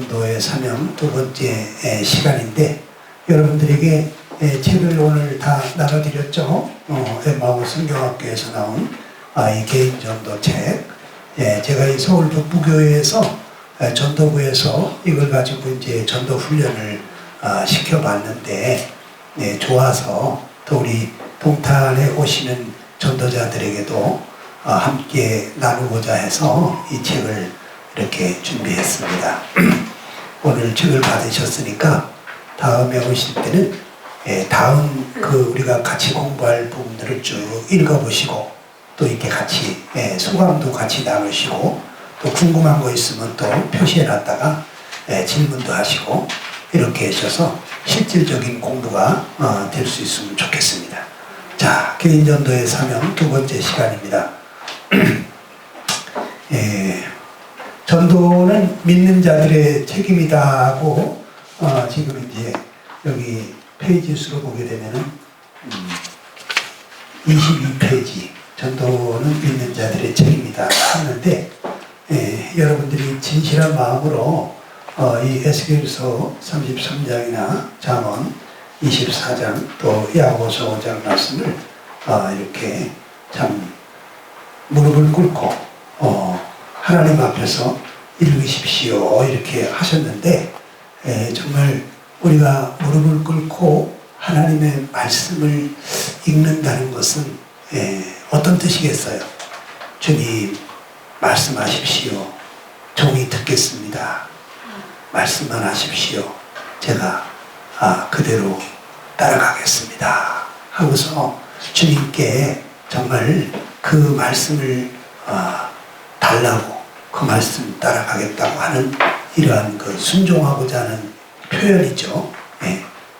전도의 사명 두 번째 시간인데, 여러분들에게 책을 오늘 다 나눠드렸죠. 엠마우스 성경학교에서 나온 이 개인 전도 책. 제가 이 서울 북부교회에서 전도부에서 이걸 가지고 이제 전도 훈련을 시켜봤는데, 좋아서 또 우리 동탄에 오시는 전도자들에게도 함께 나누고자 해서 이 책을 이렇게 준비했습니다. 오늘 책을 받으셨으니까 다음에 오실 때는 다음 우리가 같이 공부할 부분들을 쭉 읽어보시고, 또 이렇게 같이 소감도 같이 나누시고, 또 궁금한 거 있으면 또 표시해놨다가 질문도 하시고, 이렇게 하셔서 실질적인 공부가 될 수 있으면 좋겠습니다. 자, 개인전도의 사명 두 번째 시간입니다. 전도는 믿는 자들의 책임이다 하고, 지금 이제 여기 페이지 수로 보게 되면은 22페이지 전도는 믿는 자들의 책임이다 하는데, 여러분들이 진실한 마음으로 이 에스겔서 33장이나 잠언 24장 또 야고보서 5장 말씀을 이렇게 참 무릎을 꿇고 하나님 앞에서 읽으십시오 이렇게 하셨는데, 정말 우리가 무릎을 꿇고 하나님의 말씀을 읽는다는 것은 어떤 뜻이겠어요? 주님 말씀하십시오. 종이 듣겠습니다. 말씀만 하십시오. 제가 그대로 따라가겠습니다 하고서 주님께 정말 그 말씀을 달라고, 그 말씀 따라가겠다고 하는 이러한 순종하고자 하는 표현이죠.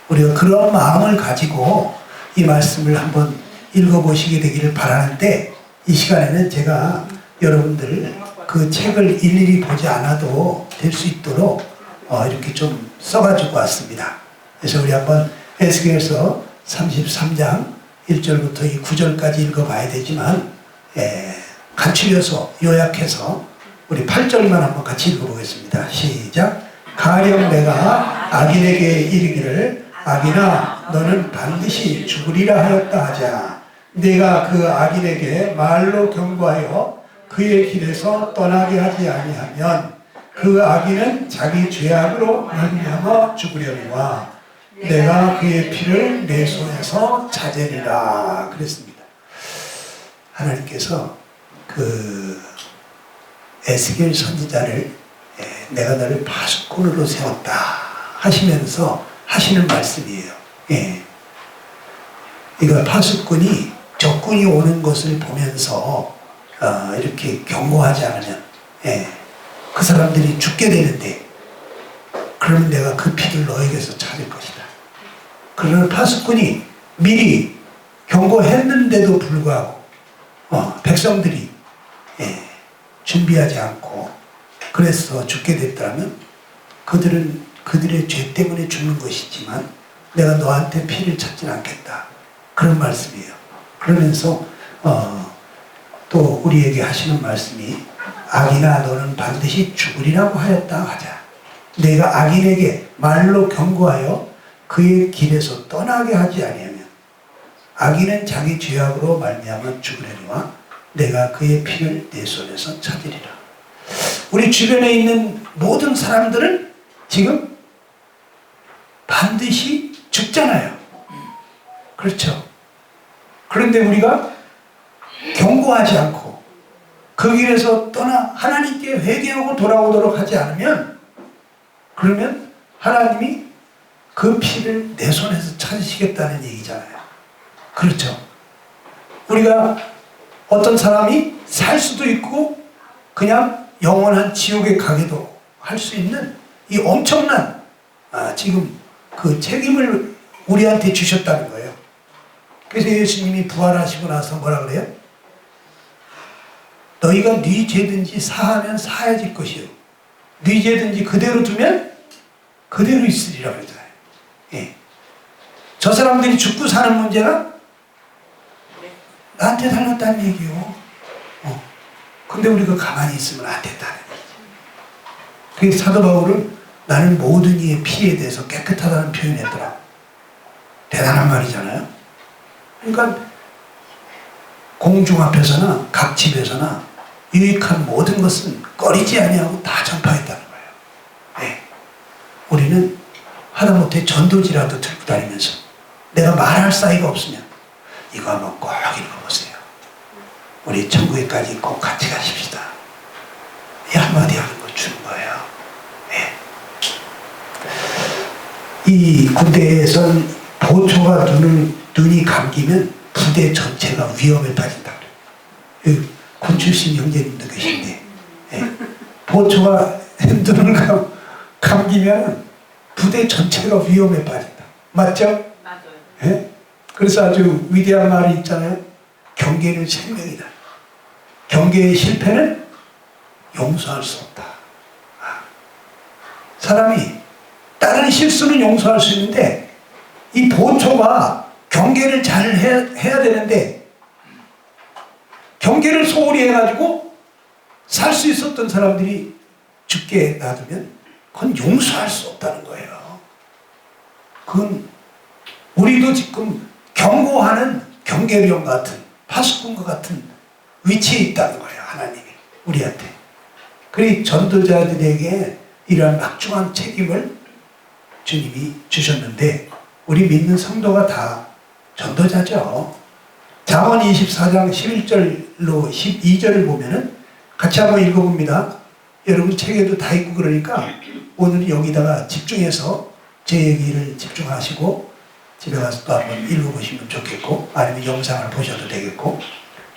우리가 그런 마음을 가지고 이 말씀을 한번 읽어보시게 되기를 바라는데, 이 시간에는 제가 여러분들 그 책을 일일이 보지 않아도 될 수 있도록 이렇게 좀 써가지고 왔습니다. 그래서 우리 한번 에스겔서 33장 1절부터 이 9절까지 읽어봐야 되지만, 간추려서 요약해서 우리 8절만 한번 같이 읽어보겠습니다. 시작. 가령 내가 악인에게 이르기를 악인아 너는 반드시 죽으리라 하였다 하자. 내가 그 악인에게 말로 경고하여 그의 길에서 떠나게 하지 아니하면 그 악인은 자기 죄악으로 말미암아 죽으려니와 내가 그의 피를 내 손에서 찾으리라 그랬습니다. 하나님께서 에스겔 선지자를 내가 너를 파수꾼으로 세웠다 하시면서 하시는 말씀이에요. 이거 파수꾼이 적군이 오는 것을 보면서 이렇게 경고하지 않으면 그 사람들이 죽게 되는데, 그러면 내가 그 피를 너에게서 찾을 것이다. 그러나 파수꾼이 미리 경고했는데도 불구하고 백성들이 준비하지 않고 그래서 죽게 됐다면 그들은 그들의 죄 때문에 죽는 것이지만 내가 너한테 피를 찾지는 않겠다. 그런 말씀이에요. 그러면서 또 우리에게 하시는 말씀이 악인아 너는 반드시 죽으리라고 하였다 하자. 내가 악인에게 말로 경고하여 그의 길에서 떠나게 하지 아니하면 악인은 자기 죄악으로 말미암아 죽으려니와 내가 그의 피를 내 손에서 찾으리라. 우리 주변에 있는 모든 사람들은 지금 반드시 죽잖아요. 그렇죠? 그런데 우리가 경고하지 않고 그 길에서 떠나 하나님께 회개하고 돌아오도록 하지 않으면, 그러면 하나님이 그 피를 내 손에서 찾으시겠다는 얘기잖아요. 그렇죠? 우리가 어떤 사람이 살 수도 있고 그냥 영원한 지옥에 가기도 할 수 있는 이 엄청난 지금 그 책임을 우리한테 주셨다는 거예요. 그래서 예수님이 부활하시고 나서 뭐라 그래요? 너희가 네 죄든지 사하면 사해질 것이요 네 죄든지 그대로 두면 그대로 있으리라 그러잖아요. 저 사람들이 죽고 사는 문제가 나한테 달렸다는 얘기요. 근데 우리가 가만히 있으면 안 된다는 얘기죠. 그래서 사도 바울은 나는 모든 이의 피에 대해서 깨끗하다는 표현했더라. 대단한 말이잖아요. 그러니까 공중 앞에서나 각 집에서나 유익한 모든 것은 꺼리지 아니하고 다 전파했다는 거예요. 네. 우리는 하다못해 전도지라도 들고 다니면서 내가 말할 사이가 없으면 이거 한번 꼭 읽어보세요. 우리 천국에까지 꼭 같이 가십시다. 이 한마디 하는 거 주는 거예요. 네. 이 군대에선 보초가 눈이 감기면 부대 전체가 위험에 빠진다 그래요. 군 출신 형제님도 계신데, 네. 보초가 눈을 감기면 부대 전체가 위험에 빠진다. 맞죠? 맞아요. 네? 그래서 아주 위대한 말이 있잖아요. 경계는 생명이다. 경계의 실패는 용서할 수 없다. 사람이 다른 실수는 용서할 수 있는데 이 보초가 경계를 잘 해야 되는데 경계를 소홀히 해가지고 살 수 있었던 사람들이 죽게 놔두면 그건 용서할 수 없다는 거예요. 그건 우리도 지금 경고하는 경계령 같은 파수꾼과 같은 위치에 있다는 거예요. 하나님이 우리한테. 그리 전도자들에게 이러한 막중한 책임을 주님이 주셨는데 우리 믿는 성도가 다 전도자죠. 잠언 24장 11절로 12절을 보면은 같이 한번 읽어봅니다. 여러분 책에도 다 있고 그러니까 오늘 여기다가 집중해서 제 얘기를 집중하시고 집에 가서 또 한번 읽어보시면 좋겠고 아니면 영상을 보셔도 되겠고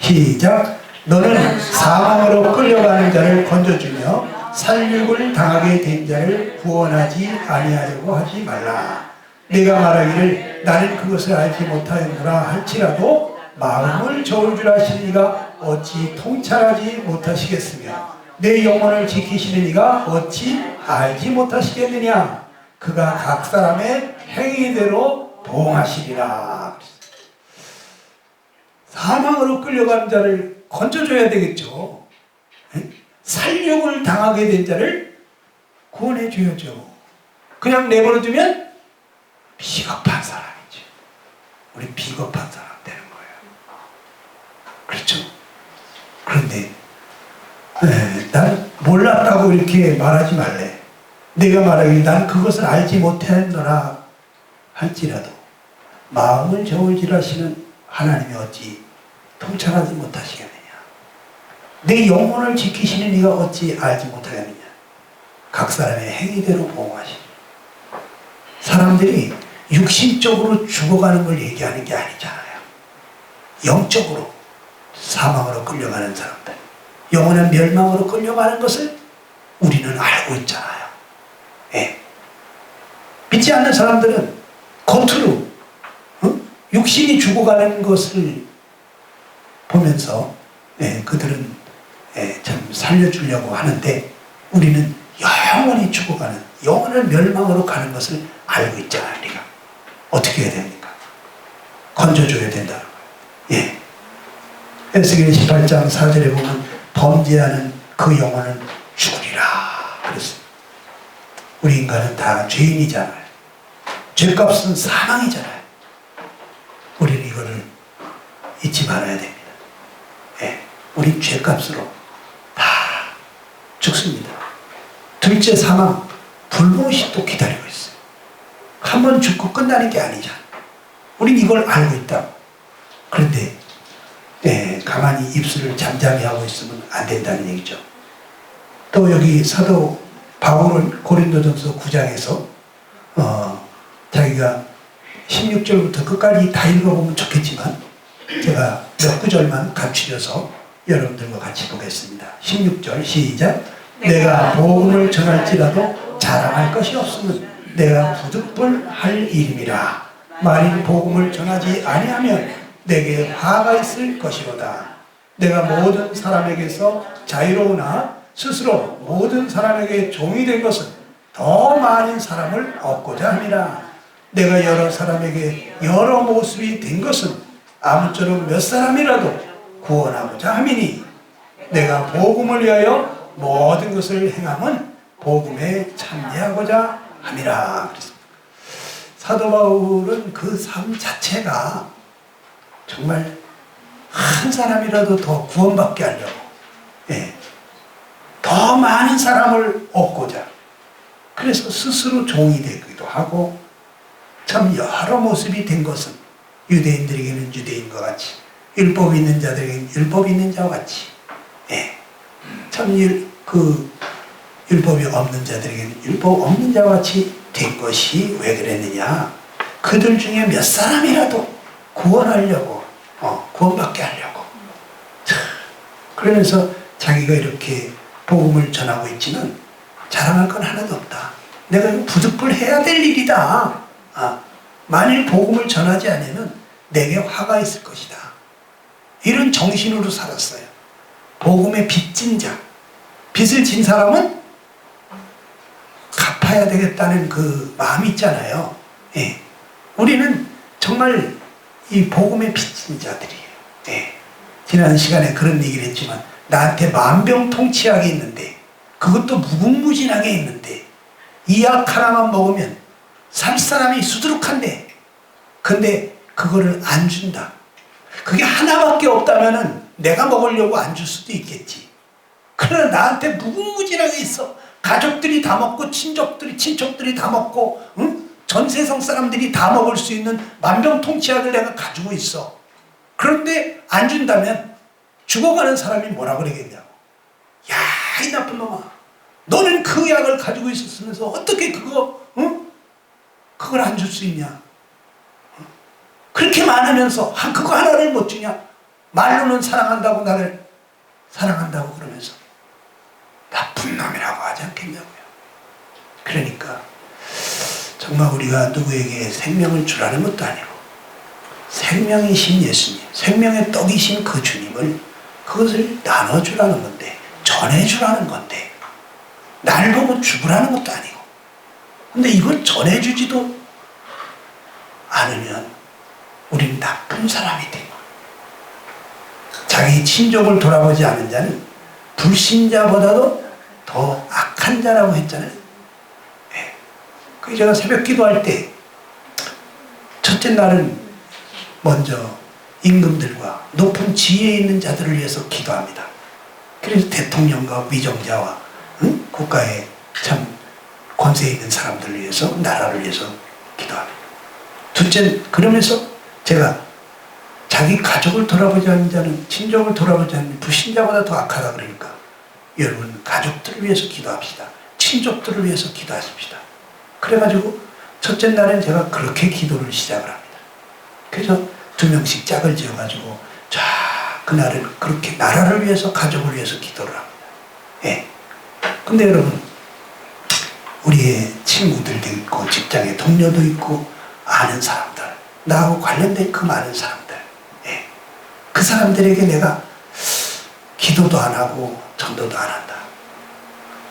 시작. 너는 사망으로 끌려가는 자를 건져주며 살육을 당하게 된 자를 구원하지 아니하려고 하지 말라. 내가 말하기를 나는 그것을 알지 못하였노라 할지라도 마음을 저을 줄 아시는 이가 어찌 통찰하지 못하시겠으며 내 영혼을 지키시는 이가 어찌 알지 못하시겠느냐. 그가 각 사람의 행위대로 보응하시리라. 사망으로 끌려가는 자를 건져줘야 되겠죠. 살육을 당하게 된 자를 구원해줘야죠. 그냥 내버려두면 비겁한 사람이죠. 우리 비겁한 사람 되는 거예요. 그렇죠? 그런데 난 몰랐다고 이렇게 말하지 말래. 내가 말하길 난 그것을 알지 못했노라 할지라도 마음을 저울질하시는 하나님이 어찌 통찰하지 못하시겠느냐. 내 영혼을 지키시는 이가 어찌 알지 못하겠느냐. 각 사람의 행위대로 보응하시니. 사람들이 육신적으로 죽어가는 걸 얘기하는 게 아니잖아요. 영적으로 사망으로 끌려가는 사람들, 영원한 멸망으로 끌려가는 것을 우리는 알고 있잖아요. 예. 믿지 않는 사람들은 겉으로 육신이 죽어가는 것을 보면서 그들은 참 살려주려고 하는데 우리는 영원히 죽어가는 영원한 멸망으로 가는 것을 알고 있잖아요. 우리가 어떻게 해야 됩니까? 건져줘야 된다는 거예요. 예. 에스겔 18장 4절에 보면 범죄하는 그 영혼은 죽으리라 그랬습니다. 우리 인간은 다 죄인이잖아요. 죄값은 사망이잖아요. 우리는 이거를 잊지 말아야 됩니다. 예. 우린 죄값으로 다 죽습니다. 둘째 사망, 불못이 또 기다리고 있어요. 한 번 죽고 끝나는 게 아니잖아. 우린 이걸 알고 있다. 그런데 가만히 입술을 잠잠히 하고 있으면 안 된다는 얘기죠. 또 여기 사도 바울은 고린도전서 9장에서 자기가 16절부터 끝까지 다 읽어보면 좋겠지만 제가 몇 구절만 감추려서 여러분들과 같이 보겠습니다. 16절 시작. 내가 복음을 전할지라도 자랑할 것이 없으면 내가 부득불할 일임이라. 만일 복음을 전하지 아니하면 내게 화가 있을 것이로다. 내가 모든 사람에게서 자유로우나 스스로 모든 사람에게 종이 된 것은 더 많은 사람을 얻고자 함이라. 내가 여러 사람에게 여러 모습이 된 것은 아무쪼록 몇 사람이라도 구원하고자 함이니 내가 복음을 위하여 모든 것을 행함은 복음에 참여하고자 함이라 그랬습니다. 사도 바울은 그 삶 자체가 정말 한 사람이라도 더 구원받게 하려고, 예, 더 많은 사람을 얻고자, 그래서 스스로 종이 되기도 하고, 참 여러 모습이 된 것은 유대인들에게는 유대인과 같이, 율법이 있는 자들에게는 율법이 있는 자와 같이, 예, 참 율법이 없는 자들에게는 율법 없는 자와 같이 된 것이 왜 그랬느냐? 그들 중에 몇 사람이라도 구원하려고, 구원받게 하려고. 그러면서 자기가 이렇게 복음을 전하고 있지는 자랑할 건 하나도 없다. 내가 이거 부득불해야 될 일이다. 만일 복음을 전하지 않으면 내게 화가 있을 것이다. 이런 정신으로 살았어요. 복음의 빚진 자, 빚을 진 사람은 갚아야 되겠다는 그 마음이 있잖아요. 예. 우리는 정말 이 복음의 빚진 자들이에요. 예. 지난 시간에 그런 얘기를 했지만, 나한테 만병통치약이 있는데, 그것도 무궁무진하게 있는데, 이 약 하나만 먹으면 살 사람이 수두룩한데, 근데 그거를 안 준다. 그게 하나밖에 없다면은 내가 먹으려고 안 줄 수도 있겠지. 그러나 나한테 무궁무진하게 있어. 가족들이 다 먹고, 친척들이 다 먹고, 응? 전 세상 사람들이 다 먹을 수 있는 만병통치약을 내가 가지고 있어. 그런데 안 준다면 죽어가는 사람이 뭐라 그러겠냐고. 야, 이 나쁜 놈아, 너는 그 약을 가지고 있었으면서 어떻게 그걸 안 줄 수 있냐? 그렇게 많으면서 그거 하나를 못 주냐? 말로는 사랑한다고, 나를 사랑한다고 그러면서 나쁜 놈이라고 하지 않겠냐고요. 그러니까 정말 우리가 누구에게 생명을 주라는 것도 아니고, 생명이신 예수님, 생명의 떡이신 그 주님을, 그것을 나눠주라는 건데, 전해주라는 건데, 날 보고 죽으라는 것도 아니고. 근데 이걸 전해주지도 않으면 우린 나쁜 사람이 돼. 자기 친족을 돌아보지 않은 자는 불신자보다도 더 악한 자라고 했잖아요. 네. 그 제가 새벽 기도할 때 첫째 날은 먼저 임금들과 높은 지혜에 있는 자들을 위해서 기도합니다. 그래서 대통령과 위정자와 국가에 참 권세 있는 사람들을 위해서, 나라를 위해서 기도합니다. 둘째, 그러면서 제가 자기 가족을 돌아보지 않는 자는, 친족을 돌아보지 않는 불신자보다 더 악하다 그러니까, 여러분 가족들을 위해서 기도합시다. 친족들을 위해서 기도하십시다. 그래가지고 첫째 날엔 제가 그렇게 기도를 시작을 합니다. 그래서 2명씩 짝을 지어가지고 자, 그날은 그렇게 나라를 위해서, 가족을 위해서 기도를 합니다. 예. 근데 여러분, 우리의 친구들도 있고, 직장의 동료도 있고, 아는 사람들, 나하고 관련된 그 많은 사람들, 예. 그 사람들에게 내가 기도도 안 하고 전도도 안 한다.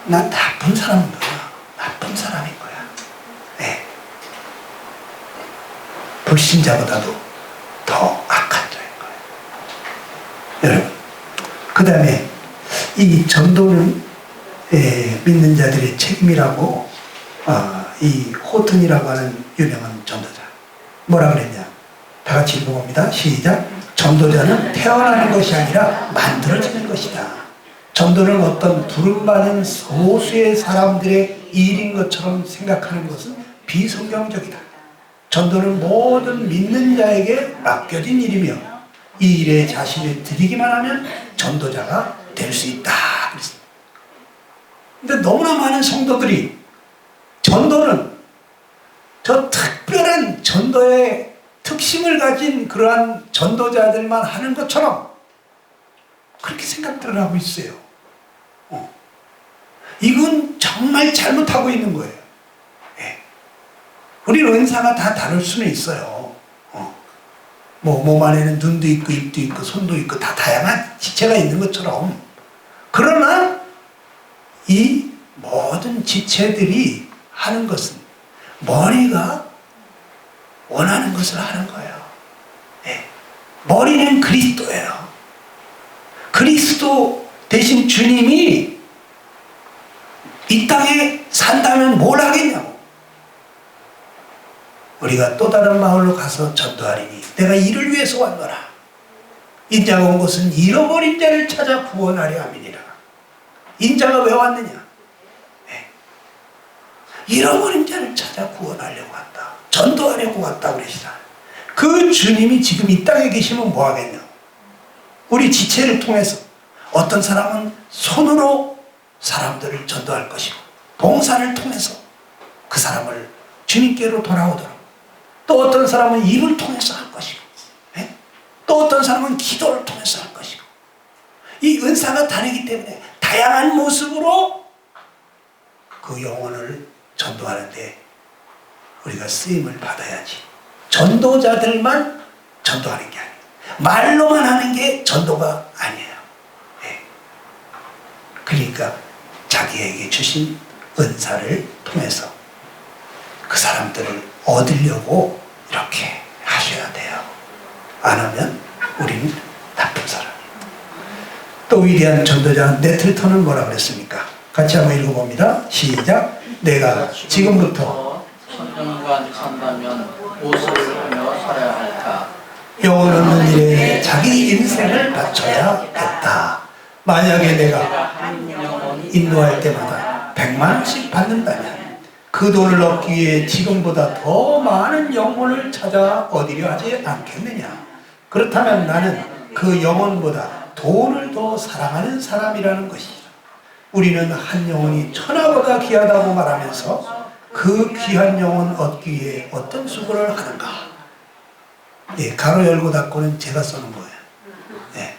난 나쁜 사람인 거야. 나쁜 사람인 거야. 예. 불신자보다도 더 악한 자인 거예요. 여러분, 그 다음에 이 전도는 믿는 자들의 책임이라고, 이 호튼이라고 하는 유명한 전도자 뭐라 그랬냐? 다 같이 읽어봅니다. 시작. 전도자는 태어나는 것이 아니라 만들어지는 것이다. 전도는 어떤 부름받은 소수의 사람들의 일인 것처럼 생각하는 것은 비성경적이다. 전도는 모든 믿는 자에게 맡겨진 일이며, 이 일에 자신을 드리기만 하면 전도자가 될 수 있다. 그랬습니다. 근데 너무나 많은 성도들이 전도는 저 특별한 전도의 특심을 가진 그러한 전도자들만 하는 것처럼 그렇게 생각들을 하고 있어요. 이건 정말 잘못하고 있는 거예요. 예. 우리는 은사가 다 다를 수는 있어요. 몸 안에는 눈도 있고, 입도 있고, 손도 있고, 다 다양한 지체가 있는 것처럼. 그러나 이 모든 지체들이 하는 것은 머리가 원하는 것을 하는 거예요. 예. 머리는 그리스도예요. 그리스도 대신 주님이 이 땅에 산다면 뭘 하겠냐고. 우리가 또 다른 마을로 가서 전도하리니 내가 이를 위해서 왔노라. 인자가 온 것은 잃어버린 자를 찾아 구원하려 함이니라. 인자가 왜 왔느냐? 네. 잃어버린 자를 찾아 구원하려고 왔다. 전도하려고 왔다 그러시다. 그 주님이 지금 이 땅에 계시면 뭐 하겠냐? 우리 지체를 통해서 어떤 사람은 손으로 사람들을 전도할 것이고, 봉사를 통해서 그 사람을 주님께로 돌아오도록, 또 어떤 사람은 입을 통해서 할 것이고, 네? 또 어떤 사람은 기도를 통해서 할 것이고, 이 은사가 다르기 때문에 다양한 모습으로 그 영혼을 전도하는데 우리가 쓰임을 받아야지. 전도자들만 전도하는 게 아니에요. 말로만 하는 게 전도가 아니에요. 네. 그러니까 자기에게 주신 은사를 통해서 그 사람들을 얻으려고 이렇게 하셔야 돼요. 안 하면 우리는 나쁜 사람이에요. 또 위대한 전도자 네틀턴은 뭐라 그랬습니까? 같이 한번 읽어봅니다. 시작. 내가 지금부터 천년간 산다면 무엇을 하며 살아야 할까? 영혼 얻는 일에 자기 인생을 바쳐야겠다. 만약에 내가 인도할 때마다 100만 원씩 받는다면 그 돈을 얻기 위해 지금보다 더 많은 영혼을 찾아 얻으려 하지 않겠느냐. 그렇다면 나는 그 영혼보다 돈을 더 사랑하는 사람이라는 것이죠. 우리는 한 영혼이 천하보다 귀하다고 말하면서 그 귀한 영혼 얻기 위해 어떤 수고를 하는가. 예, 가로 열고 닫고는 제가 써는 거예요. 예.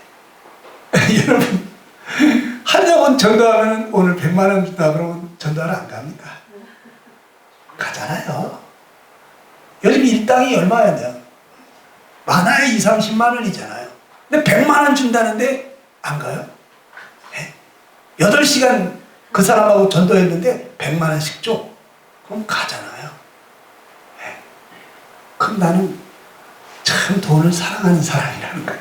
여러분, 한 영혼 전도하면 오늘 100만 원 준다 그러면 전도하러 안 갑니까? 가잖아요. 요즘 일당이 얼마였나요? 많아야 2, 30만 원이잖아요. 근데 100만 원 준다는데 안 가요? 예? 8시간 그 사람하고 전도했는데 100만 원씩 줘. 그럼 가잖아요. 예. 그럼 나는 참 돈을 사랑하는 사람이라는 거야.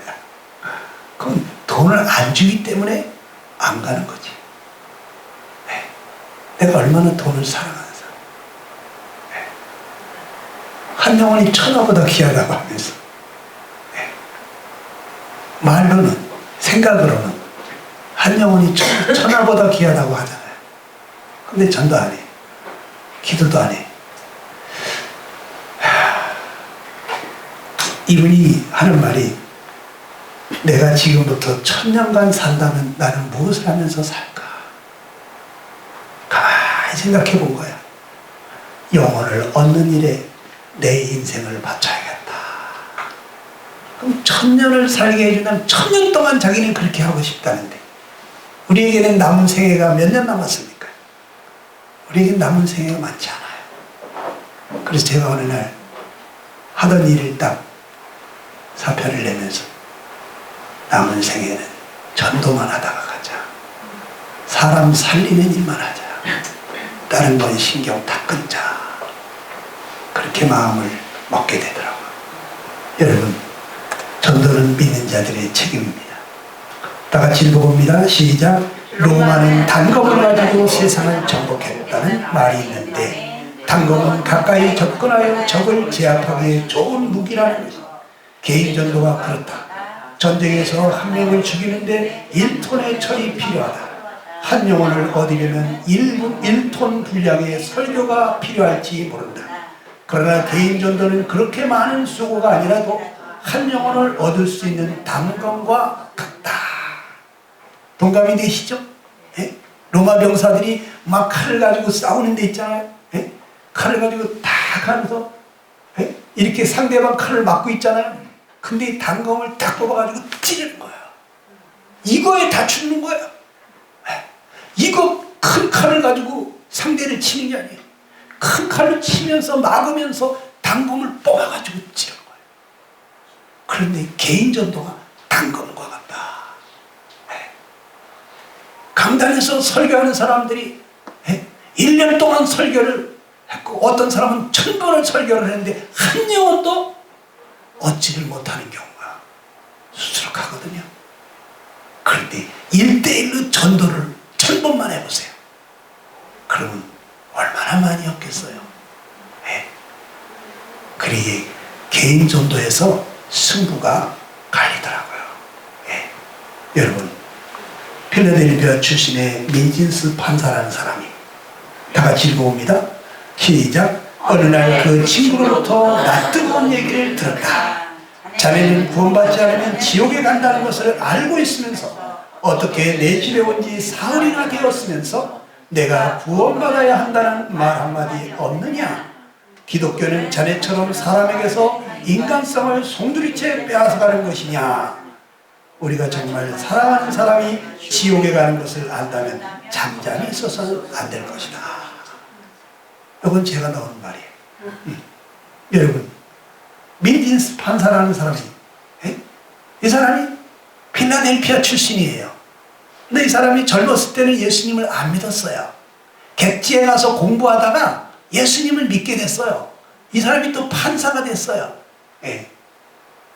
그럼 돈을 안 주기 때문에 안 가는 거지. 네. 내가 얼마나 돈을 사랑하는 사람. 네. 한 영혼이 천하보다 귀하다고 하면서, 네. 말로는, 생각으로는 한 영혼이 천하보다 귀하다고 하잖아요. 근데 전도 안 해. 기도도 안 해. 이분이 하는 말이, 내가 지금부터 1000년간 산다면 나는 무엇을 하면서 살까? 가만히 생각해 본 거야. 영혼을 얻는 일에 내 인생을 바쳐야겠다. 그럼 1000년을 살게 해준다면 1000년 동안 자기는 그렇게 하고 싶다는데, 우리에게는 남은 생애가 몇 년 남았습니까? 우리에게는 남은 생애가 많지 않아요. 그래서 제가 어느 날 하던 일을 딱 사표를 내면서, 남은 생에는 전도만 하다가 가자. 사람 살리는 일만 하자. 다른 건 신경 다 끊자. 그렇게 마음을 먹게 되더라고요. 여러분, 전도는 믿는 자들의 책임입니다. 다 같이 읽어봅니다. 시작. 로마는 단검을 가지고 세상을 정복했다는 말이 있는데, 단검은 가까이 접근하여 적을 제압하기에 좋은 무기라는 것입니다. 개인 전도가 그렇다. 전쟁에서 한 명을 죽이는데 1톤의 철이 필요하다. 한 영혼을 얻으려면 1톤 분량의 설교가 필요할지 모른다. 그러나 개인 전도는 그렇게 많은 수고가 아니라도 한 영혼을 얻을 수 있는 단검과 같다. 동감이 되시죠? 예? 로마 병사들이 막 칼을 가지고 싸우는 데 있잖아요. 예? 칼을 가지고 딱 하면서, 예? 이렇게 상대방 칼을 맞고 있잖아요. 근데 이 단검을 딱 뽑아가지고 찌르는 거야. 이거에 다 죽는 거야. 이거 큰 칼을 가지고 상대를 치는 게 아니에요. 큰 칼로 치면서 막으면서 단검을 뽑아가지고 찌르는 거예요. 그런데 개인 전도가 단검과 같다. 강단에서 설교하는 사람들이 1년 동안 설교를 했고, 어떤 사람은 1000번을 설교를 했는데 한 영혼도 얻지를 못하는 경우가 수두룩하거든요. 그런데 1대1로 전도를 1000번만 해보세요. 그러면 얼마나 많이 얻겠어요. 예. 그러기에 개인 전도에서 승부가 갈리더라고요. 예. 여러분, 필라델피아 출신의 민진스 판사라는 사람이 다 같이 읽어봅니다. 시작. 어느 날 그 친구로부터 나 뜨거운 얘기를 들었다. 자네는 구원받지 않으면 지옥에 간다는 것을 알고 있으면서 어떻게 내 집에 온 지 사흘이나 되었으면서 내가 구원받아야 한다는 말 한마디 없느냐? 기독교는 자네처럼 사람에게서 인간성을 송두리째 빼앗아가는 것이냐? 우리가 정말 사랑하는 사람이 지옥에 가는 것을 안다면 잠잠히 있어서는 안 될 것이다. 이건 제가 나오는 말이에요. 여러분, 민진스 판사라는 사람이, 이 사람이 필라델피아 출신이에요. 근데 이 사람이 젊었을 때는 예수님을 안 믿었어요. 객지에 가서 공부하다가 예수님을 믿게 됐어요. 이 사람이 또 판사가 됐어요.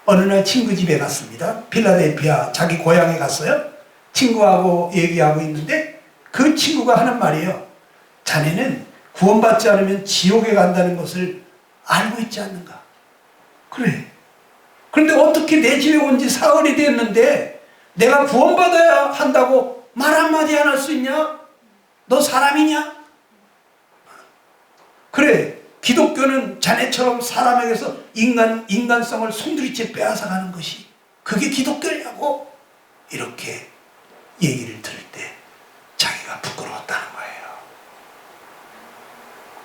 어느 날 친구 집에 갔습니다. 필라델피아 자기 고향에 갔어요. 친구하고 얘기하고 있는데 그 친구가 하는 말이에요. 자네는 구원받지 않으면 지옥에 간다는 것을 알고 있지 않는가? 그래. 그런데 어떻게 내 집에 온 지 사흘이 됐는데 내가 구원받아야 한다고 말 한마디 안 할 수 있냐? 너 사람이냐? 그래. 기독교는 자네처럼 사람에게서 인간성을 송두리째 빼앗아가는 것이 그게 기독교냐고? 이렇게 얘기를 들을 때 자기가 부끄러웠다는 거예요.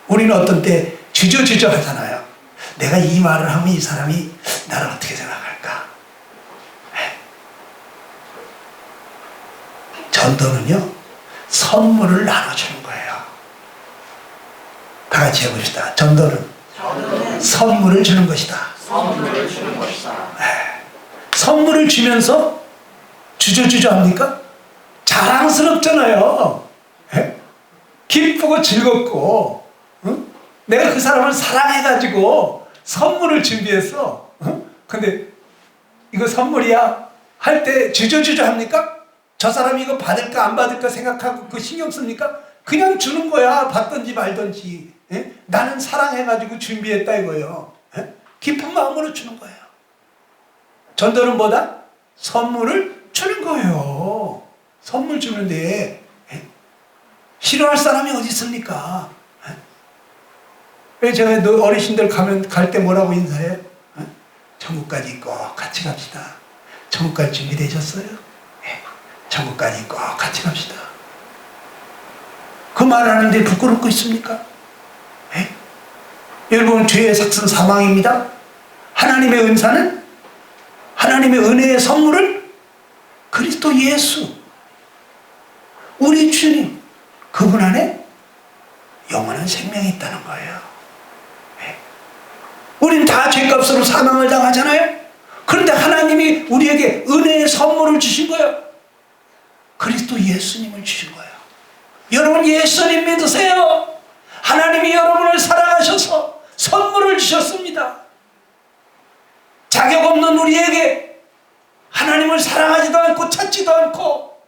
우리는 어떤 때 주저주저 하잖아요. 내가 이 말을 하면 이 사람이 나를 어떻게 생각할까? 전도는요, 선물을 나눠주는 거예요. 다 같이 해봅시다. 전도는 선물을 주는 것이다. 선물을 주는 것이다. 선물을 주면서 주저주저 합니까? 자랑스럽잖아요. 기쁘고 즐겁고, 내가 그 사람을 사랑해가지고 선물을 준비했어. 근데 이거 선물이야 할 때 주저주저 합니까? 저 사람이 이거 받을까 안 받을까 생각하고 그 신경 씁니까? 그냥 주는 거야. 받든지 말든지. 나는 사랑해가지고 준비했다 이거예요. 깊은 마음으로 주는 거예요. 전도는 뭐다? 선물을 주는 거예요. 선물 주는데 싫어할 사람이 어디 있습니까? 왜 제가 어르신들 갈 때 뭐라고 인사해요? 천국까지 꼭 같이 갑시다. 천국 갈 준비 되셨어요? 천국까지 꼭 같이 갑시다. 그 말 하는데 부끄럽고 있습니까? 여러분, 죄의 삭은 사망입니다. 하나님의 은사는, 하나님의 은혜의 선물은 그리스도 예수, 우리 주님, 그분 안에 영원한 생명이 있다는 거예요. 우린 다 죄값으로 사망을 당하잖아요. 그런데 하나님이 우리에게 은혜의 선물을 주신 거예요. 그리스도 예수님을 주신 거예요. 여러분, 예수님 믿으세요. 하나님이 여러분을 사랑하셔서 선물을 주셨습니다. 자격 없는 우리에게 하나님을 사랑하지도 않고 찾지도 않고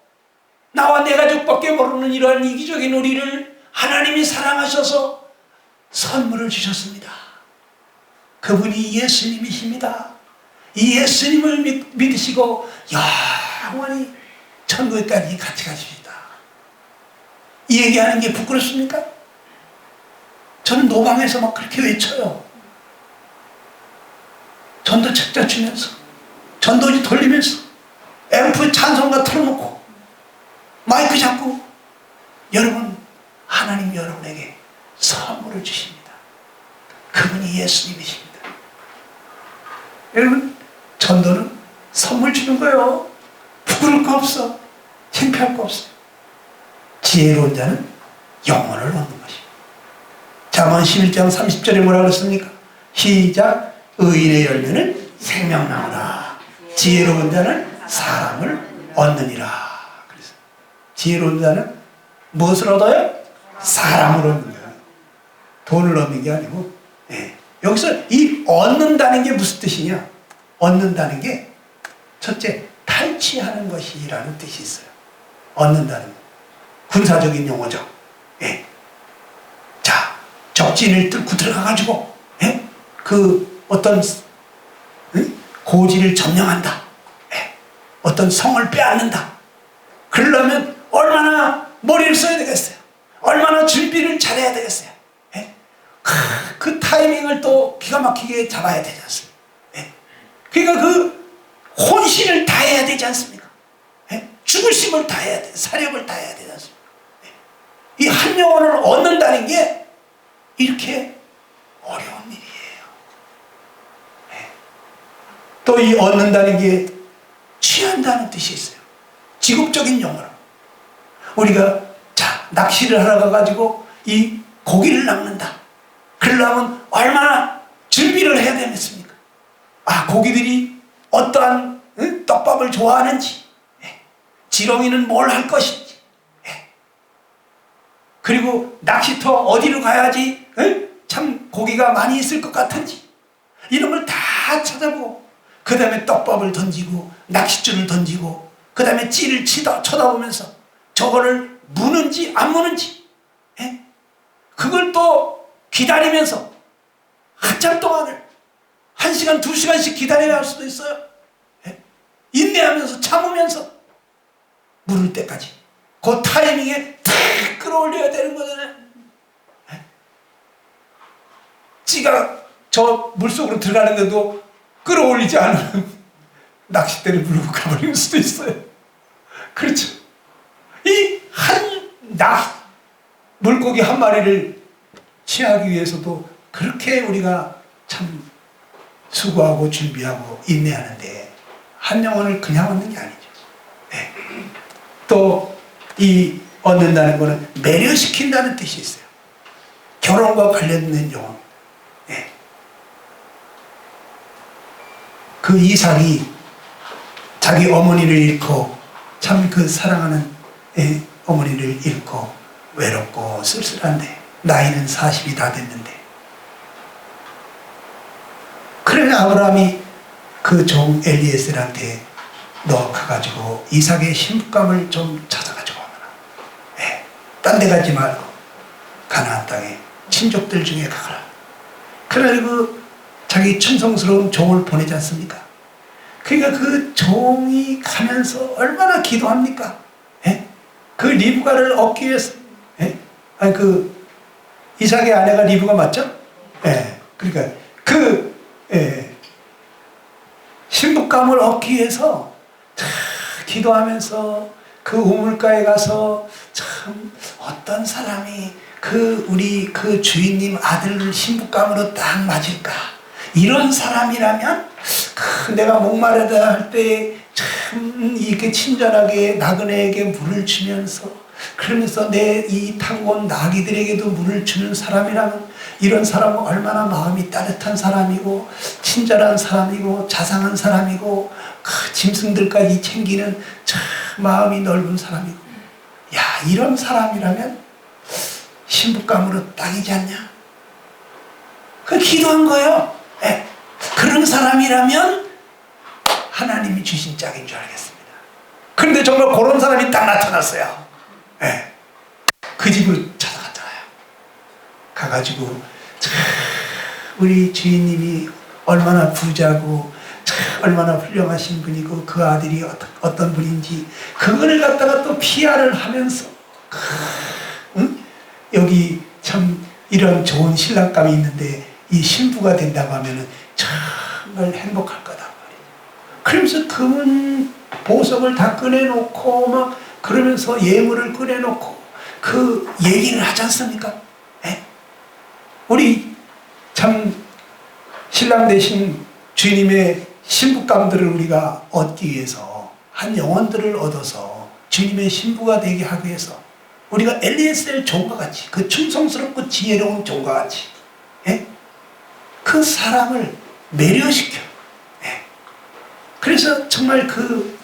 나와 내 가족밖에 모르는 이러한 이기적인 우리를 하나님이 사랑하셔서 선물을 주셨습니다. 그분이 예수님이십니다. 이 예수님을 믿으시고 영원히 천국에까지 같이 가십니다. 이 얘기하는 게 부끄럽습니까? 저는 노방에서 막 그렇게 외쳐요. 전도 책자 주면서, 전도지 돌리면서, 앰프 찬송가 틀어놓고, 마이크 잡고, 여러분, 하나님 여러분에게 선물을 주십니다. 그분이 예수님이십니다. 여러분, 전도는 선물 주는 거예요. 부끄러울 거 없어. 창피할 거 없어요. 지혜로운 자는 영혼을 얻는 것입니다. 잠언 11장 30절에 뭐라고 그랬습니까? 시작. 의인의 열매는 생명나무라. 지혜로운 자는 사람을 얻느니라. 그래서 지혜로운 자는 무엇을 얻어요? 사람을 얻는 거예요. 돈을 얻는 게 아니고. 여기서 이 얻는다는 게 무슨 뜻이냐? 얻는다는 게 첫째, 탈취하는 것이라는 뜻이 있어요. 얻는다는 거. 군사적인 용어죠. 적진을 뚫고 들어가가지고 그 어떤 고지를 점령한다. 어떤 성을 빼앗는다. 그러려면 얼마나 머리를 써야 되겠어요. 얼마나 준비를 잘해야 되겠어요. 그 타이밍을 또 기가 막히게 잡아야 되지 않습니까? 그러니까 그 혼신을 다해야 되지 않습니까? 죽으심을 다해야 돼. 사력을 다해야 되지 않습니까? 이 한 영혼을 얻는다는 게 이렇게 어려운 일이에요. 또 이 얻는다는 게 취한다는 뜻이 있어요. 직업적인 용어로. 우리가 낚시를 하러 가가지고 이 고기를 낚는다. 그러려면 얼마나 준비를 해야 되겠습니까? 고기들이 어떠한 떡밥을 좋아하는지, 지렁이는 뭘 할 것인지, 그리고 낚시터 어디로 가야지 참 고기가 많이 있을 것 같은지, 이런 걸 다 찾아보고, 그 다음에 떡밥을 던지고 낚싯줄을 던지고, 그 다음에 찌를 쳐다보면서 저거를 무는지 안 무는지, 그걸 또 기다리면서 한참 동안을 1시간 2시간씩 기다려야 할 수도 있어요. 인내하면서 참으면서 물을 때까지 그 타이밍에 탁 끌어올려야 되는 거잖아요. 찌가 저 물속으로 들어가는데도 끌어올리지 않으면 낚싯대를 물고 가버릴 수도 있어요. 그렇죠. 이 물고기 한 마리를 취하기 위해서도 그렇게 우리가 참 수고하고 준비하고 인내하는데, 한 영혼을 그냥 얻는 게 아니죠. 또 이 얻는다는 것은 매료시킨다는 뜻이 있어요. 결혼과 관련된 영혼. 그 이삭이 자기 어머니를 잃고, 참 그 사랑하는 어머니를 잃고 외롭고 쓸쓸한데, 나이는 40이 다 됐는데, 그러면 아브라함이 그 종 엘리에셀한테 너 가가지고 이삭의 신부감을 좀 찾아가지고 오너라. 딴 데 가지 말고 가나안 땅에 친족들 중에 가거라. 그래가지고 자기 충성스러운 종을 보내지 않습니까? 그러니까 그 종이 가면서 얼마나 기도합니까? 그 리브가를 얻기 위해서. 그 이삭의 아내가 리브가 맞죠? 그러니까 그 신부감을 얻기 위해서 기도하면서 그 우물가에 가서 참 어떤 사람이 우리 그 주인님 아들 신부감으로 딱 맞을까? 이런 사람이라면 내가 목마르다 할 때 참 이렇게 친절하게 나그네에게 물을 주면서, 그러면서 내 이 타고 온 나귀들에게도 물을 주는 사람이라면, 이런 사람은 얼마나 마음이 따뜻한 사람이고 친절한 사람이고 자상한 사람이고 짐승들까지 챙기는 참 마음이 넓은 사람이고, 이런 사람이라면 신부감으로 딱이지 않냐? 그 기도한 거예요. 그런 사람이라면 하나님이 주신 짝인 줄 알겠습니다. 그런데 정말 그런 사람이 딱 나타났어요. 그 집을 찾아갔잖아요. 가가지고 우리 주인님이 얼마나 부자고 얼마나 훌륭하신 분이고 그 아들이 어떤 분인지, 그거를 갖다가 또 PR을 하면서 여기 참 이런 좋은 신랑감이 있는데 이 신부가 된다고 하면은 정말 행복할 거다. 그러면서 금은 보석을 다 꺼내놓고 막 그러면서 예물을 꺼내놓고 그 얘기를 하지 않습니까? 우리 참 신랑 대신 주님의 신부감들을 우리가 얻기 위해서, 한 영혼들을 얻어서 주님의 신부가 되게 하기 위해서 우리가 엘리에셀 종과 같이, 그 충성스럽고 지혜로운 종과 같이 그 사람을 매료시켜. 그래서 정말 그